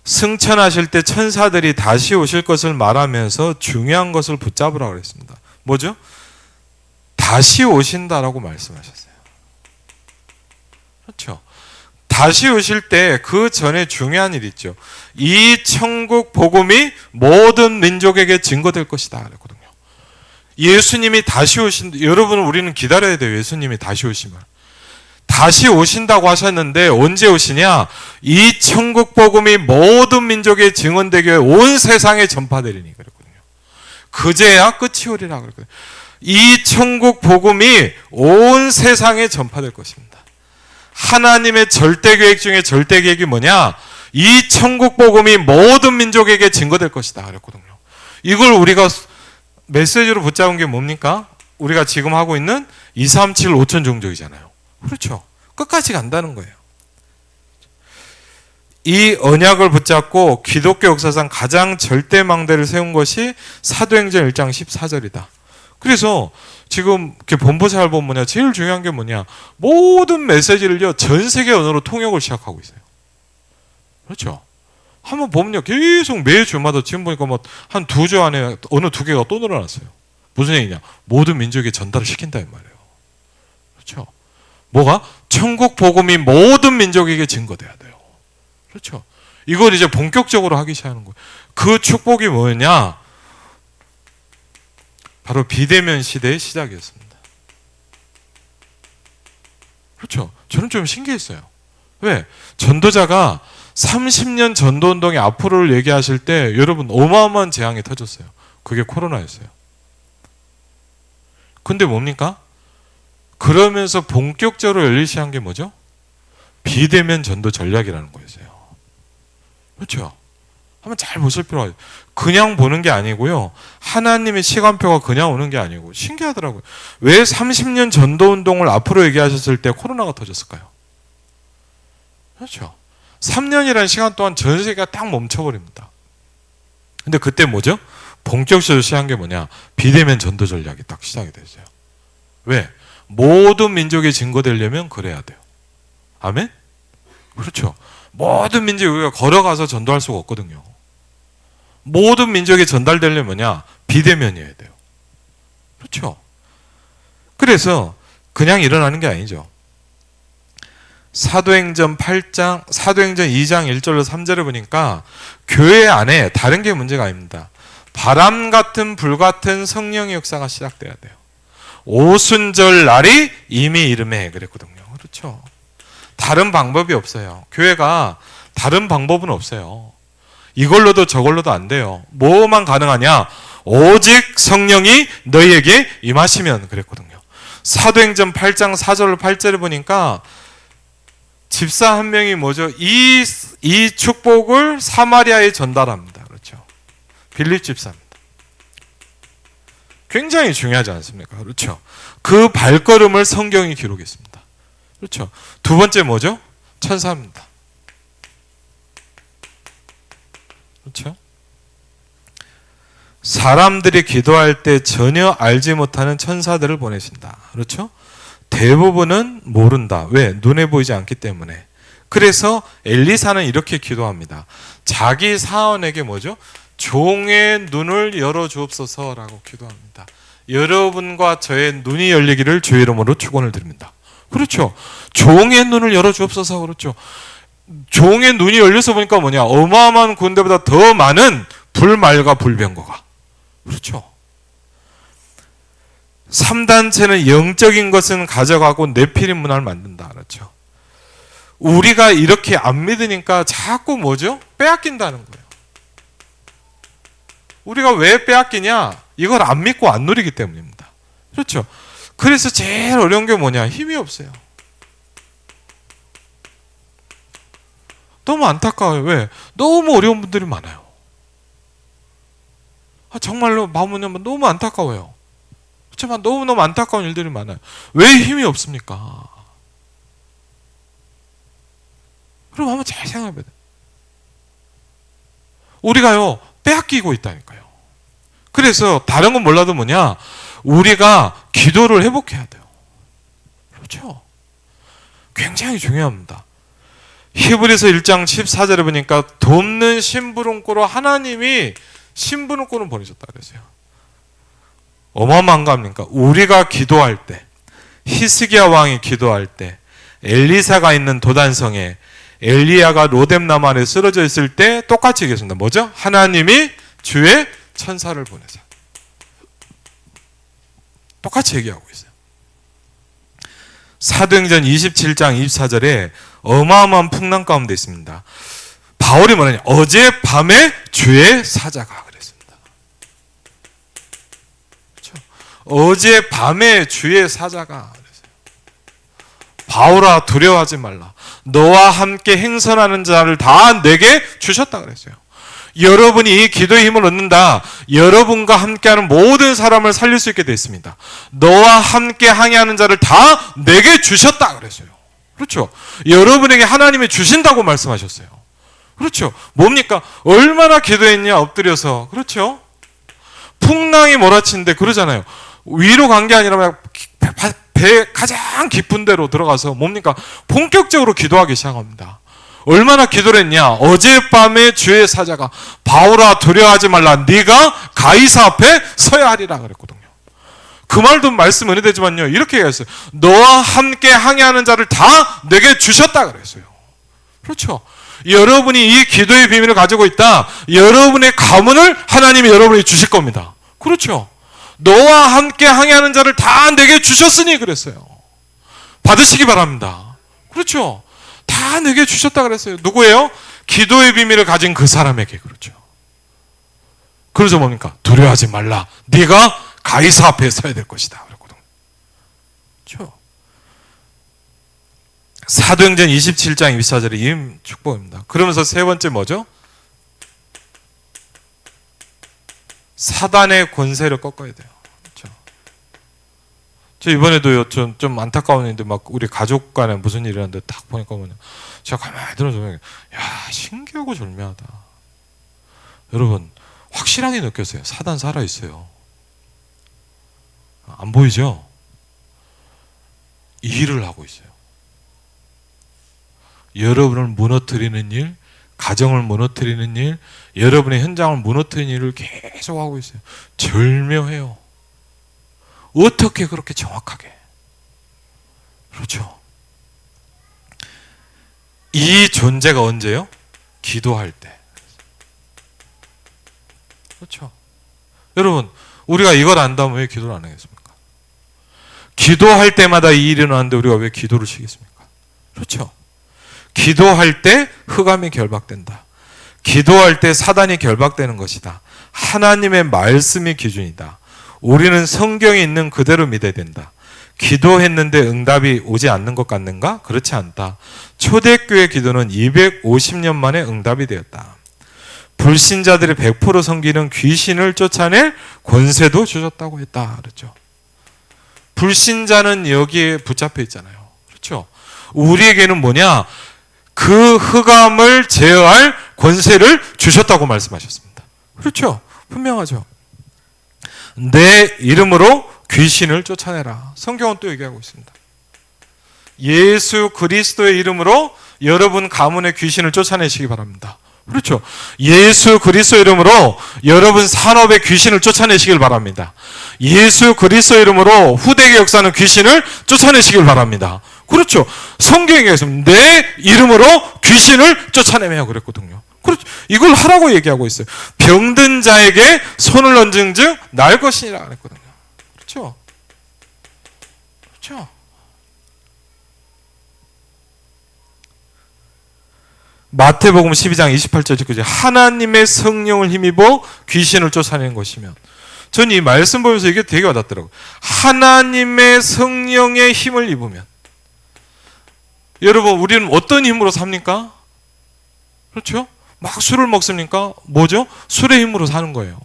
승천하실 때 천사들이 다시 오실 것을 말하면서 중요한 것을 붙잡으라고 그랬습니다. 뭐죠? 다시 오신다라고 말씀하셨어요. 그렇죠. 다시 오실 때 그 전에 중요한 일이 있죠. 이 천국 복음이 모든 민족에게 증거될 것이다. 그랬거든요. 예수님이 다시 여러분 우리는 기다려야 돼요. 예수님이 다시 오시면. 다시 오신다고 하셨는데 언제 오시냐? 이 천국 복음이 모든 민족에 증언되게 온 세상에 전파되리니 그랬거든요. 그제야 끝이 오리라 그랬거든요. 이 천국 복음이 온 세상에 전파될 것입니다. 하나님의 절대 계획 중에 절대 계획이 뭐냐? 이 천국 복음이 모든 민족에게 증거될 것이다 그랬거든요. 이걸 우리가 메시지로 붙잡은 게 뭡니까? 우리가 지금 하고 있는 237 5천 종족이잖아요. 그렇죠. 끝까지 간다는 거예요. 이 언약을 붙잡고 기독교 역사상 가장 절대망대를 세운 것이 사도행전 1장 14절이다. 그래서 지금 이렇게 본부사를 보면 뭐냐? 제일 중요한 게 뭐냐? 모든 메시지를요, 전 세계 언어로 통역을 시작하고 있어요. 그렇죠? 한번 보면요, 계속 매주마다 지금 보니까 뭐 한 2주 안에 어느 2개가 또 늘어났어요. 무슨 얘기냐? 모든 민족에 전달을 시킨다 이 말이에요. 그렇죠? 뭐가? 천국 복음이 모든 민족에게 증거돼야 돼요. 그렇죠? 이걸 이제 본격적으로 하기 시작하는 거예요. 그 축복이 뭐냐? 바로 비대면 시대의 시작이었습니다. 그렇죠? 저는 좀 신기했어요. 왜? 전도자가 30년 전도운동의 앞으로를 얘기하실 때 여러분 어마어마한 재앙이 터졌어요. 그게 코로나였어요. 근데 뭡니까? 그러면서 본격적으로 열리기 시작한 게 뭐죠? 비대면 전도 전략이라는 거였어요. 그렇죠? 한번 잘 보실 필요가 있어요. 그냥 보는 게 아니고요. 하나님의 시간표가 그냥 오는 게 아니고 신기하더라고요. 왜 30년 전도운동을 앞으로 얘기하셨을 때 코로나가 터졌을까요? 그렇죠? 3년이라는 시간 동안 전 세계가 딱 멈춰버립니다. 근데 그때 뭐죠? 본격적으로 시작한 게 뭐냐? 비대면 전도 전략이 딱 시작이 됐어요. 왜? 모든 민족에 증거되려면 그래야 돼요. 아멘? 그렇죠. 모든 민족이 우리가 걸어가서 전도할 수가 없거든요. 모든 민족에 전달되려면 뭐냐? 비대면이어야 돼요. 그렇죠. 그래서 그냥 일어나는 게 아니죠. 사도행전 2장 1절로 3절을 보니까 교회 안에 다른 게 문제가 아닙니다. 바람 같은 불 같은 성령의 역사가 시작돼야 돼요. 오순절 날이 이미 이름에 그랬거든요. 그렇죠. 다른 방법이 없어요. 교회가 다른 방법은 없어요. 이걸로도 저걸로도 안 돼요. 뭐만 가능하냐? 오직 성령이 너희에게 임하시면 그랬거든요. 사도행전 8장 4절 8절을 보니까 집사 한 명이 뭐죠? 이 축복을 사마리아에 전달합니다. 그렇죠. 빌립 집사입니다. 굉장히 중요하지 않습니까? 그렇죠. 그 발걸음을 성경이 기록했습니다. 그렇죠. 두 번째 뭐죠? 천사입니다. 그렇죠. 사람들이 기도할 때 전혀 알지 못하는 천사들을 보내신다. 그렇죠. 대부분은 모른다. 왜? 눈에 보이지 않기 때문에. 그래서 엘리사는 이렇게 기도합니다. 자기 사원에게 뭐죠? 종의 눈을 열어주옵소서라고 기도합니다. 여러분과 저의 눈이 열리기를 주의 이름으로 축원을 드립니다. 그렇죠. 종의 눈을 열어주옵소서. 그렇죠. 종의 눈이 열려서 보니까 뭐냐? 어마어마한 군대보다 더 많은 불말과 불병거가. 그렇죠. 3단체는 영적인 것은 가져가고 네피림 문화를 만든다. 그렇죠. 우리가 이렇게 안 믿으니까 자꾸 뭐죠? 빼앗긴다는 거예요. 우리가 왜 빼앗기냐? 이걸 안 믿고 안 누리기 때문입니다. 그렇죠. 그래서 제일 어려운 게 뭐냐? 힘이 없어요. 너무 안타까워요. 왜? 너무 어려운 분들이 많아요. 정말로 마음은 너무 안타까워요. 그렇지만 너무너무 안타까운 일들이 많아요. 왜 힘이 없습니까? 그럼 한번 잘 생각해봐야 돼요. 우리가요, 빼앗기고 있다니까요. 그래서 다른 건 몰라도 뭐냐? 우리가 기도를 회복해야 돼요. 그렇죠? 굉장히 중요합니다. 히브리서 1장 14절에 보니까 돕는 심부름꾼으로 하나님이 심부름꾼을 보내셨다 그랬어요. 어마어마한 거 아닙니까? 우리가 기도할 때, 히스기야 왕이 기도할 때, 엘리사가 있는 도단성에 엘리야가 로뎀나무 안에 쓰러져 있을 때 똑같이 얘기했습니다. 뭐죠? 하나님이 주의 천사를 보내사. 똑같이 얘기하고 있어요. 사도행전 27장 24절에 어마어마한 풍랑 가운데 있습니다. 바울이 뭐냐면 어젯밤에 주의 사자가 그랬습니다. 그렇죠? 어젯밤에 주의 사자가 그랬어요. 바울아 두려워하지 말라. 너와 함께 행선하는 자를 다 내게 주셨다 그랬어요. 여러분이 이 기도의 힘을 얻는다. 여러분과 함께하는 모든 사람을 살릴 수 있게 됐습니다. 너와 함께 항해하는 자를 다 내게 주셨다 그랬어요. 그렇죠? 여러분에게 하나님이 주신다고 말씀하셨어요. 그렇죠? 뭡니까? 얼마나 기도했냐 엎드려서. 그렇죠? 풍랑이 몰아치는데 그러잖아요. 위로 간 게 아니라 배 가장 깊은 데로 들어가서 뭡니까? 본격적으로 기도하기 시작합니다. 얼마나 기도를 했냐? 어젯밤에 주의 사자가 바울아 두려워하지 말라. 네가 가이사 앞에 서야 하리라 그랬거든요. 그 말도 말씀 은혜되지만요. 이렇게 얘기했어요. 너와 함께 항해하는 자를 다 내게 주셨다 그랬어요. 그렇죠? 여러분이 이 기도의 비밀을 가지고 있다. 여러분의 가문을 하나님이 여러분에게 주실 겁니다. 그렇죠? 너와 함께 항해하는 자를 다 내게 주셨으니 그랬어요. 받으시기 바랍니다. 그렇죠? 다 내게 주셨다 그랬어요. 누구예요? 기도의 비밀을 가진 그 사람에게. 그렇죠? 그래서 뭡니까? 두려워하지 말라. 네가 가이사 앞에 서야 될 것이다 그랬거든요. 그렇죠? 사도행전 27장 24절에 이 축복입니다. 그러면서 세 번째 뭐죠? 사단의 권세를 꺾어야 돼요. 그렇죠? 저 이번에도요, 좀 안타까운 일인데 막 우리 가족 간에 무슨 일이 있는데 딱 보니까 뭐냐. 제가 가만히 들어서 야, 신기하고 절묘하다. 여러분, 확실하게 느꼈어요. 사단 살아있어요. 안 보이죠? 일을 하고 있어요. 여러분을 무너뜨리는 일, 가정을 무너뜨리는 일, 여러분의 현장을 무너뜨리는 일을 계속 하고 있어요. 절묘해요. 어떻게 그렇게 정확하게? 그렇죠. 이 존재가 언제요? 기도할 때. 그렇죠. 여러분, 우리가 이걸 안다면 왜 기도를 안 하겠습니까? 기도할 때마다 이 일이 일어나는데 우리가 왜 기도를 쉬겠습니까? 그렇죠. 기도할 때 흑암이 결박된다. 기도할 때 사단이 결박되는 것이다. 하나님의 말씀이 기준이다. 우리는 성경에 있는 그대로 믿어야 된다. 기도했는데 응답이 오지 않는 것 같는가? 그렇지 않다. 초대교회 기도는 250년 만에 응답이 되었다. 불신자들이 100% 섬기는 귀신을 쫓아낼 권세도 주셨다고 했다. 그렇죠. 불신자는 여기에 붙잡혀 있잖아요. 그렇죠. 우리에게는 뭐냐? 그 흑암을 제어할 권세를 주셨다고 말씀하셨습니다. 그렇죠. 분명하죠. 내 이름으로 귀신을 쫓아내라. 성경은 또 얘기하고 있습니다. 예수 그리스도의 이름으로 여러분 가문의 귀신을 쫓아내시기 바랍니다. 그렇죠. 예수 그리스도 이름으로 여러분 산업의 귀신을 쫓아내시길 바랍니다. 예수 그리스도 이름으로 후대의 역사는 귀신을 쫓아내시길 바랍니다. 그렇죠. 성경에 있습니다. 내 이름으로 귀신을 쫓아내며 그랬거든요. 그렇죠. 이걸 하라고 얘기하고 있어요. 병든 자에게 손을 얹은 즉 나을 것이니라 그랬거든요. 그렇죠. 그렇죠. 마태복음 12장 28절 듣고 하나님의 성령을 힘입어 귀신을 쫓아내는 것이면, 저는 이 말씀 보면서 이게 되게 와닿더라고요. 하나님의 성령의 힘을 입으면, 여러분 우리는 어떤 힘으로 삽니까? 그렇죠? 막 술을 먹습니까? 뭐죠? 술의 힘으로 사는 거예요.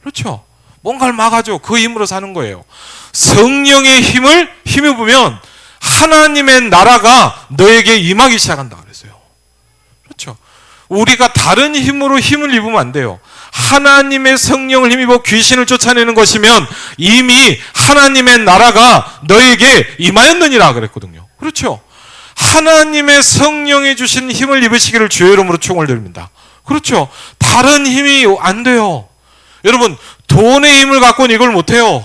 그렇죠? 뭔가를 막아줘. 그 힘으로 사는 거예요. 성령의 힘을 힘입으면 하나님의 나라가 너에게 임하기 시작한다 그랬어요. 그렇죠? 우리가 다른 힘으로 힘을 입으면 안 돼요. 하나님의 성령을 힘입어 귀신을 쫓아내는 것이면 이미 하나님의 나라가 너에게 임하였느니라 그랬거든요. 그렇죠? 하나님의 성령이 주신 힘을 입으시기를 주의 이름으로 축원을 드립니다. 그렇죠? 다른 힘이 안 돼요. 여러분, 돈의 힘을 갖고는 이걸 못해요.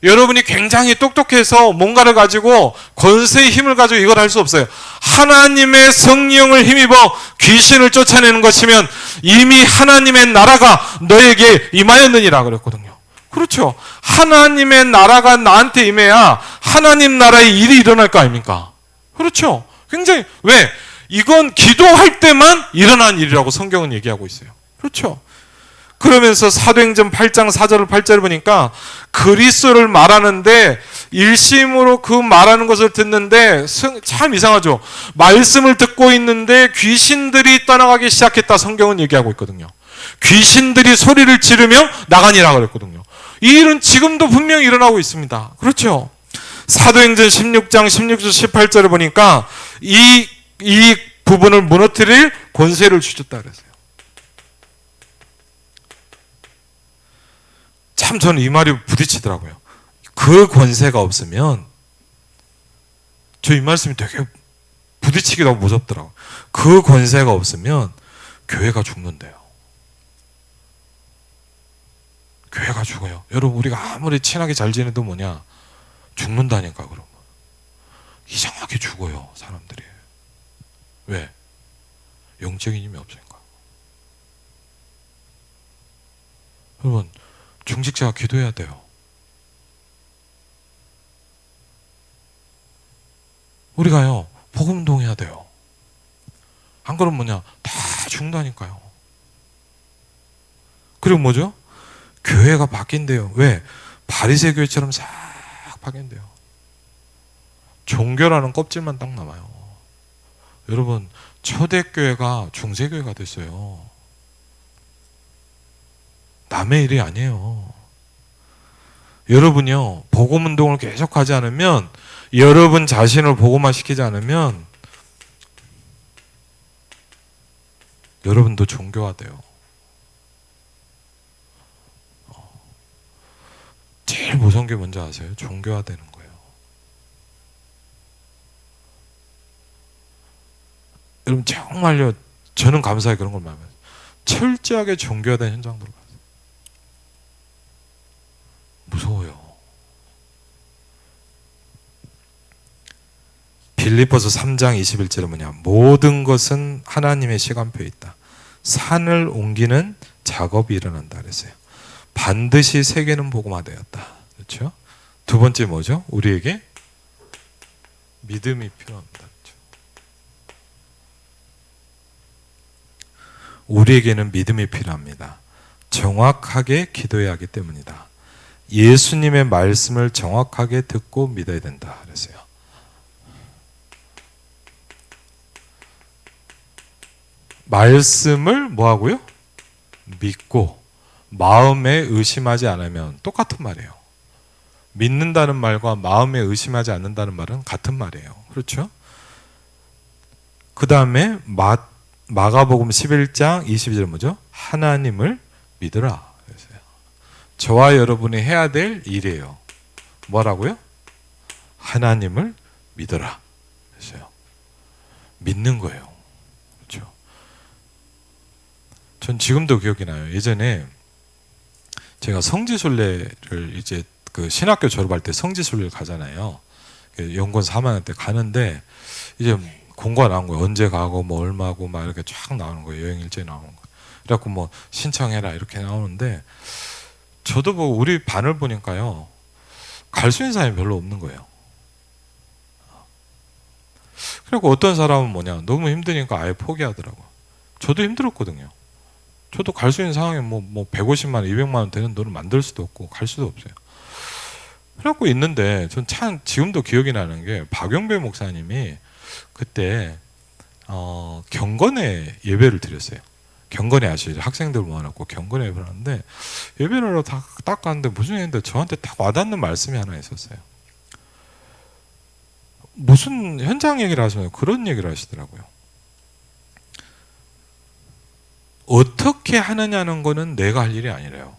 여러분이 굉장히 똑똑해서 뭔가를 가지고 권세의 힘을 가지고 이걸 할 수 없어요. 하나님의 성령을 힘입어 귀신을 쫓아내는 것이면 이미 하나님의 나라가 너에게 임하였느니라 그랬거든요. 그렇죠? 하나님의 나라가 나한테 임해야 하나님 나라의 일이 일어날 거 아닙니까? 그렇죠? 굉장히, 왜? 이건 기도할 때만 일어난 일이라고 성경은 얘기하고 있어요. 그렇죠? 그러면서 사도행전 8장 4절 8절을 보니까 그리스도를 말하는데 일심으로 그 말하는 것을 듣는데 참 이상하죠. 말씀을 듣고 있는데 귀신들이 떠나가기 시작했다 성경은 얘기하고 있거든요. 귀신들이 소리를 지르며 나가니라 그랬거든요. 이 일은 지금도 분명히 일어나고 있습니다. 그렇죠? 사도행전 16장 16절 18절을 보니까 이 부분을 무너뜨릴 권세를 주셨다 그랬어요. 참 저는 이 말이 부딪히더라고요. 그 권세가 없으면 저 이 말씀이 되게 부딪히기도 하고 무섭더라고요. 그 권세가 없으면 교회가 죽는데요. 교회가 죽어요. 여러분 우리가 아무리 친하게 잘 지내도 뭐냐 죽는다니까. 그러면 이상하게 죽어요 사람들이. 왜? 영적인 힘이 없으니까. 여러분 중직자가 기도해야 돼요. 우리가요 복음운동해야 돼요. 안 그러면 뭐냐 다 죽는다니까요. 그리고 뭐죠? 교회가 바뀐대요. 왜? 바리새 교회처럼 싹 바뀐대요. 종교라는 껍질만 딱 남아요. 여러분 초대교회가 중세교회가 됐어요. 남의 일이 아니에요. 여러분이요 복음운동을 계속하지 않으면, 여러분 자신을 복음화시키지 않으면 여러분도 종교화돼요. 제일 무서운 게 뭔지 아세요? 종교화되는 거예요. 여러분 정말요 저는 감사히 그런 걸 말해요. 철저하게 종교화된 현장들을 봤어요. 무서워요. 빌립보서 3장 21절은 뭐냐? 모든 것은 하나님의 시간표에 있다. 산을 옮기는 작업이 일어난다 그랬어요. 반드시 세계는 복음화되었다. 그렇죠? 두 번째 뭐죠? 우리에게 믿음이 필요합니다. 그렇죠? 우리에게는 믿음이 필요합니다. 정확하게 기도해야 하기 때문이다. 예수님의 말씀을 정확하게 듣고 믿어야 된다 그랬어요. 말씀을 뭐하고요? 믿고 마음에 의심하지 않으면 똑같은 말이에요. 믿는다는 말과 마음에 의심하지 않는다는 말은 같은 말이에요. 그렇죠? 그 다음에 마가복음 11장 22절 뭐죠? 하나님을 믿으라. 저와 여러분이 해야 될 일이에요. 뭐라고요? 하나님을 믿어라. 그랬어요. 믿는 거예요. 그렇죠? 전 지금도 기억이 나요. 예전에 제가 성지순례를 이제 그 신학교 졸업할 때 성지순례를 가잖아요. 연구원 3학년 때 가는데 이제 공고가 나온 거예요. 언제 가고 뭐 얼마고 막 이렇게 쫙 나오는 거예요. 여행 일정이 나오는 거예요. 그래갖고 뭐 신청해라 이렇게 나오는데 저도 뭐 우리 반을 보니까요 갈 수 있는 사람이 별로 없는 거예요. 그리고 어떤 사람은 뭐냐 너무 힘드니까 아예 포기하더라고요. 저도 힘들었거든요. 저도 갈 수 있는 상황에 뭐 150만 원, 200만 원 되는 돈을 만들 수도 없고 갈 수도 없어요. 그래갖고 있는데 전 참 지금도 기억이 나는 게 박영배 목사님이 그때 경건의 예배를 드렸어요. 경건회 아시죠? 학생들 모아놓고 경건회 예배를 하는데 예배를 하러 딱 갔는데 무슨 얘기인데 저한테 딱 와닿는 말씀이 하나 있었어요. 무슨 현장 얘기를 하시나요? 그런 얘기를 하시더라고요. 어떻게 하느냐는 거는 내가 할 일이 아니래요.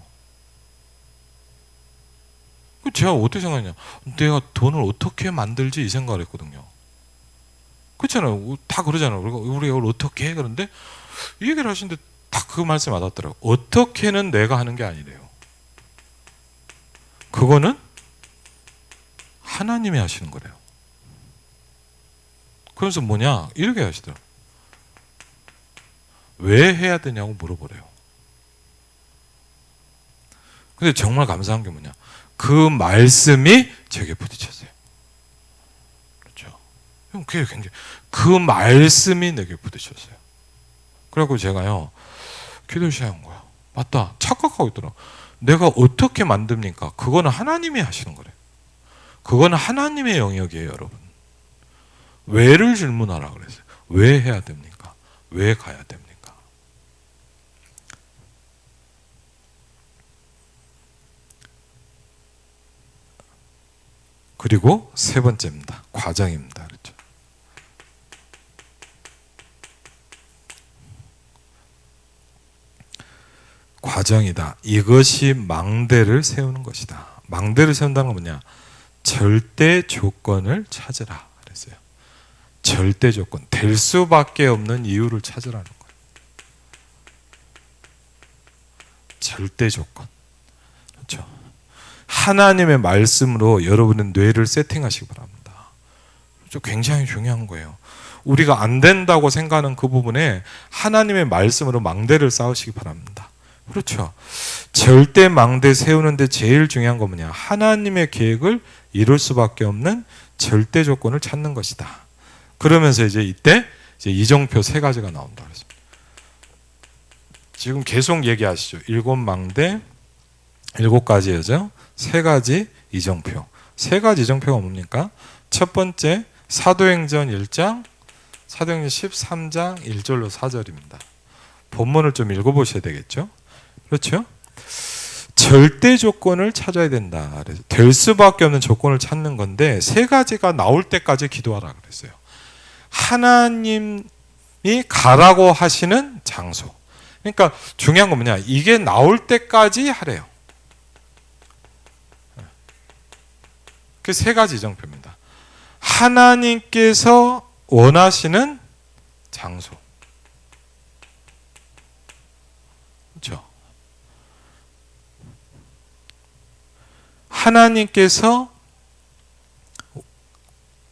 제가 어떻게 생각하냐? 내가 돈을 어떻게 만들지 이 생각을 했거든요. 그렇잖아요. 다 그러잖아요. 우리가 이걸 어떻게 해? 그런데 이 얘기를 하시는데 딱 그 말씀이 와닿더라고요. 어떻게는 내가 하는 게 아니래요. 그거는 하나님이 하시는 거래요. 그래서 뭐냐? 이렇게 하시더라고요. 왜 해야 되냐고 물어보래요. 근데 정말 감사한 게 뭐냐? 그 말씀이 제게 부딪혔어요. 그렇죠? 그게 굉장히 그 말씀이 내게 부딪혔어요. 그래갖고 제가요 기도를 시작한 거야. 맞다. 착각하고 있더라. 내가 어떻게 만듭니까? 그거는 하나님이 하시는 거래요. 그거는 하나님의 영역이에요, 여러분. 왜를 질문하라 그랬어요. 왜 해야 됩니까? 왜 가야 됩니까? 그리고 세 번째입니다. 과정입니다. 그렇죠? 과정이다. 이것이 망대를 세우는 것이다. 망대를 세운다는 건 뭐냐? 절대 조건을 찾으라 그랬어요. 절대 조건, 될 수밖에 없는 이유를 찾으라는 거예요. 절대 조건. 그렇죠? 하나님의 말씀으로 여러분의 뇌를 세팅하시기 바랍니다. 그렇죠? 굉장히 중요한 거예요. 우리가 안 된다고 생각하는 그 부분에 하나님의 말씀으로 망대를 쌓으시기 바랍니다. 그렇죠. 절대 망대 세우는데 제일 중요한 건 뭐냐? 하나님의 계획을 이룰 수밖에 없는 절대 조건을 찾는 것이다. 그러면서 이때 이정표 세 가지가 나온다 그랬습니다. 지금 계속 얘기하시죠. 7망대, 7가지죠. 세 가지 이정표. 세 가지 이정표가 뭡니까? 첫 번째 사도행전 1장, 사도행전 13장 1절로 4절입니다. 본문을 좀 읽어보셔야 되겠죠. 그렇죠? 절대 조건을 찾아야 된다. 그래서 될 수밖에 없는 조건을 찾는 건데 세 가지가 나올 때까지 기도하라 그랬어요. 하나님이 가라고 하시는 장소. 그러니까 중요한 건 뭐냐? 이게 나올 때까지 하래요. 그 세 가지 이정표입니다. 하나님께서 원하시는 장소. 그렇죠? 하나님께서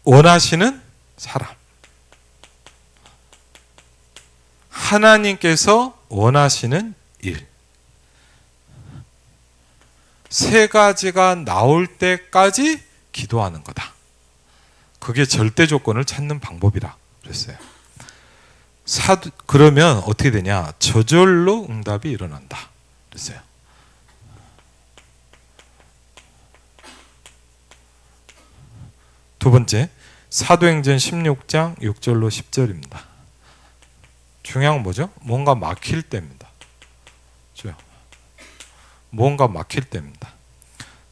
원하시는 사람. 하나님께서 원하시는 일. 세 가지가 나올 때까지 기도하는 거다. 그게 절대 조건을 찾는 방법이라 그랬어요. 그러면 어떻게 되냐? 저절로 응답이 일어난다 그랬어요. 두 번째, 사도행전 16장 6절로 10절입니다. 중요한 건 뭐죠? 뭔가 막힐 때입니다. 그렇죠? 뭔가 막힐 때입니다.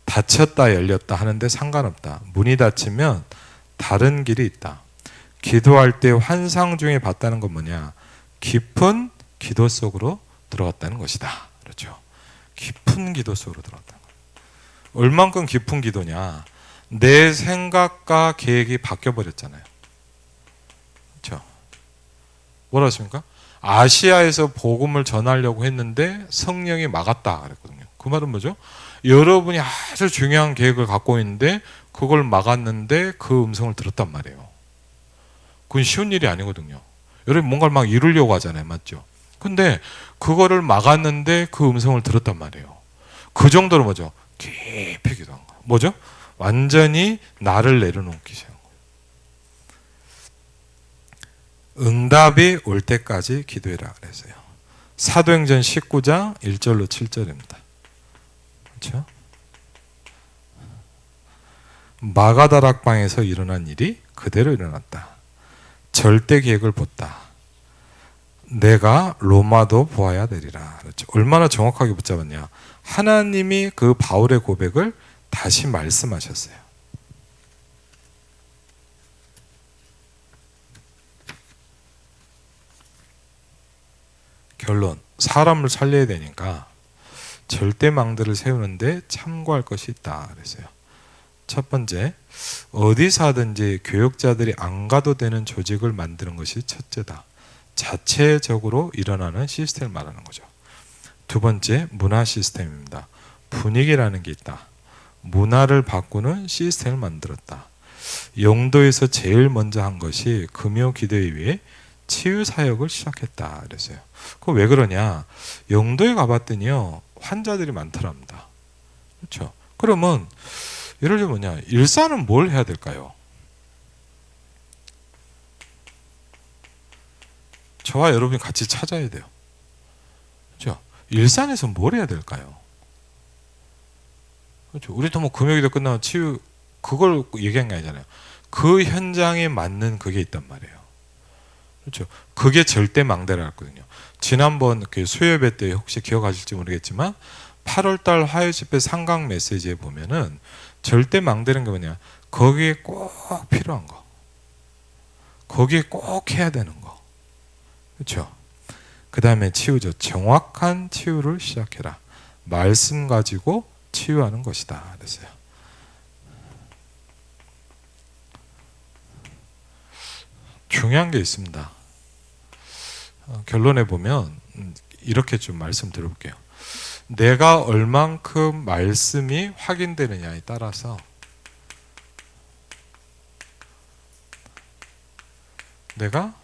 닫혔다 열렸다 하는데 상관없다. 문이 닫히면 다른 길이 있다. 기도할 때 환상 중에 봤다는 건 뭐냐? 깊은 기도 속으로 들어갔다는 것이다. 그렇죠? 깊은 기도 속으로 들어갔다는 것. 얼만큼 깊은 기도냐? 내 생각과 계획이 바뀌어버렸잖아요. 그렇죠? 뭐라 했습니까? 아시아에서 복음을 전하려고 했는데 성령이 막았다 그랬거든요. 그 말은 뭐죠? 여러분이 아주 중요한 계획을 갖고 있는데 그걸 막았는데 그 음성을 들었단 말이에요. 그건 쉬운 일이 아니거든요. 여러분 뭔가를 막 이루려고 하잖아요. 맞죠? 근데 그거를 막았는데 그 음성을 들었단 말이에요. 그 정도로 뭐죠? 깊이 기도한 거예요. 뭐죠? 완전히 나를 내려놓기 시작한 거예요. 응답이 올 때까지 기도해라 그랬어요. 사도행전 19장 1절로 7절입니다. 그렇죠? 마가다락방에서 일어난 일이 그대로 일어났다. 절대 계획을 본다. 내가 로마도 보아야 되리라. 그렇죠. 얼마나 정확하게 붙잡았냐. 하나님이 그 바울의 고백을 다시 말씀하셨어요. 결론, 사람을 살려야 되니까 절대망대를 세우는데 참고할 것이 있다 그랬어요. 첫 번째, 어디서 하든지 교역자들이 안 가도 되는 조직을 만드는 것이 첫째다. 자체적으로 일어나는 시스템을 말하는 거죠. 두 번째, 문화 시스템입니다. 분위기라는 게 있다. 문화를 바꾸는 시스템을 만들었다. 영도에서 제일 먼저 한 것이 금요기도회에 치유 사역을 시작했다 그랬어요. 그거 왜 그러냐? 영도에 가봤더니요, 환자들이 많더랍니다. 그렇죠? 그러면 예를 들면 뭐냐? 일산은 뭘 해야 될까요? 저와 여러분이 같이 찾아야 돼요. 그렇죠? 일산에서 뭘 해야 될까요? 그렇죠? 우리도 뭐 금요기도 끝나면 치유 그걸 얘기한 게 아니잖아요. 그 현장에 맞는 그게 있단 말이에요. 그렇죠? 그게 절대망대라 했거든요. 지난번 그 수요예배 때 혹시 기억하실지 모르겠지만 8월달 화요집회 상강 메시지에 보면은 절대망대는 게 뭐냐? 거기에 꼭 필요한 거, 거기에 꼭 해야 되는 거, 그렇죠? 그 다음에 치유죠. 정확한 치유를 시작해라. 말씀 가지고 치유하는 것이다 그랬어요. 중요한 게 있습니다. 결론에 보면 이렇게 좀 말씀드려볼게요. 내가 얼만큼 말씀이 확인되느냐에 따라서 내가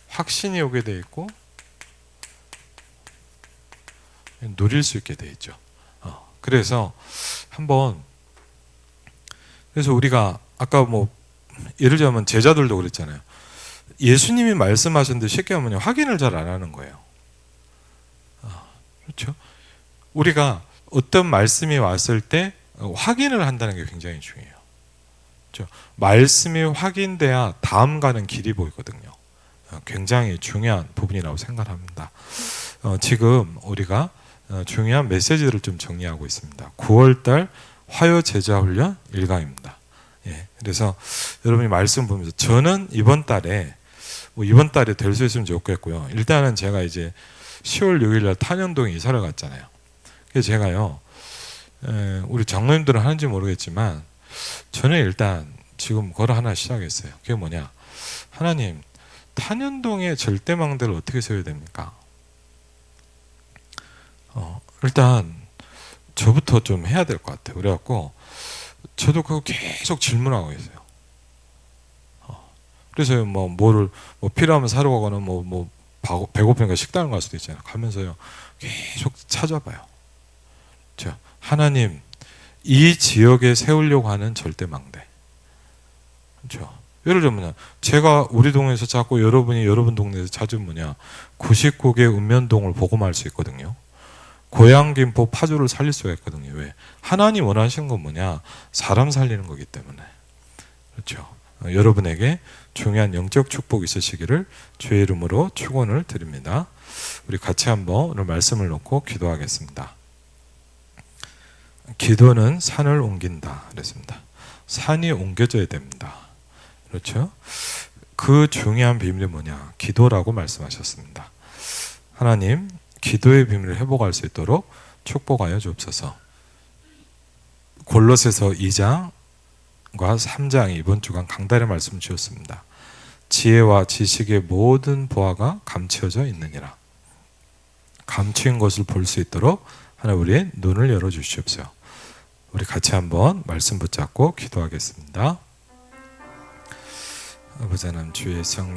확신이 오게 돼 있고 누릴 수 있게 돼 있죠. 그래서 한번 그래서 우리가 아까 뭐 예를 들면 제자들도 그랬잖아요. 예수님이 말씀하셨는데 쉽게 하면 확인을 잘 안 하는 거예요. 그렇죠? 우리가 어떤 말씀이 왔을 때 확인을 한다는 게 굉장히 중요해요. 그렇죠? 말씀이 확인돼야 다음 가는 길이 보이거든요. 굉장히 중요한 부분이라고 생각합니다. 지금 우리가 중요한 메시지들을 좀 정리하고 있습니다. 9월달 화요 제자 훈련 1강입니다. 예, 그래서 여러분이 말씀 보면서 저는 이번 달에 될 수 있으면 좋겠고요. 일단은 제가 이제 10월 6일날 탄현동에 이사를 갔잖아요. 그래서 제가요, 우리 장로님들은 하는지 모르겠지만 저는 일단 지금 그걸 하나 시작했어요. 그게 뭐냐? 하나님, 탄현동의 절대망대를 어떻게 세워야 됩니까? 일단 저부터 좀 해야 될 것 같아요. 그래갖고 저도 그거 계속 질문하고 있어요. 그래서 뭐 필요하면 사러 가거나 배고프니까 식당을 갈 수도 있잖아요. 가면서요 계속 찾아봐요. 하나님, 이 지역에 세우려고 하는 절대망대. 그렇죠? 예를 들면 제가 우리 동네에서 찾고 여러분이 여러분 동네에서 찾으면 99개 읍면동을 복음할 수 있거든요. 고향 김포 파주를 살릴 수가 있거든요. 왜? 하나님 원하시는 건 뭐냐? 사람 살리는 거기 때문에. 그렇죠? 여러분에게 중요한 영적 축복이 있으시기를 주의 이름으로 축원을 드립니다. 우리 같이 한번 오늘 말씀을 놓고 기도하겠습니다. 기도는 산을 옮긴다 그랬습니다. 산이 옮겨져야 됩니다. 그렇죠? 그 중요한 비밀이 뭐냐? 기도라고 말씀하셨습니다. 하나님, 기도의 비밀을 회복할 수 있도록 축복하여 주옵소서. 골로새서 2장과 3장이 이번 주간 강단의 말씀 주셨습니다. 지혜와 지식의 모든 보화가 감추어져 있느니라. 감추인 것을 볼 수 있도록 하나님 우리의 눈을 열어주시옵소서. 우리 같이 한번 말씀 붙잡고 기도하겠습니다. 아버지 하나님, 주의 성령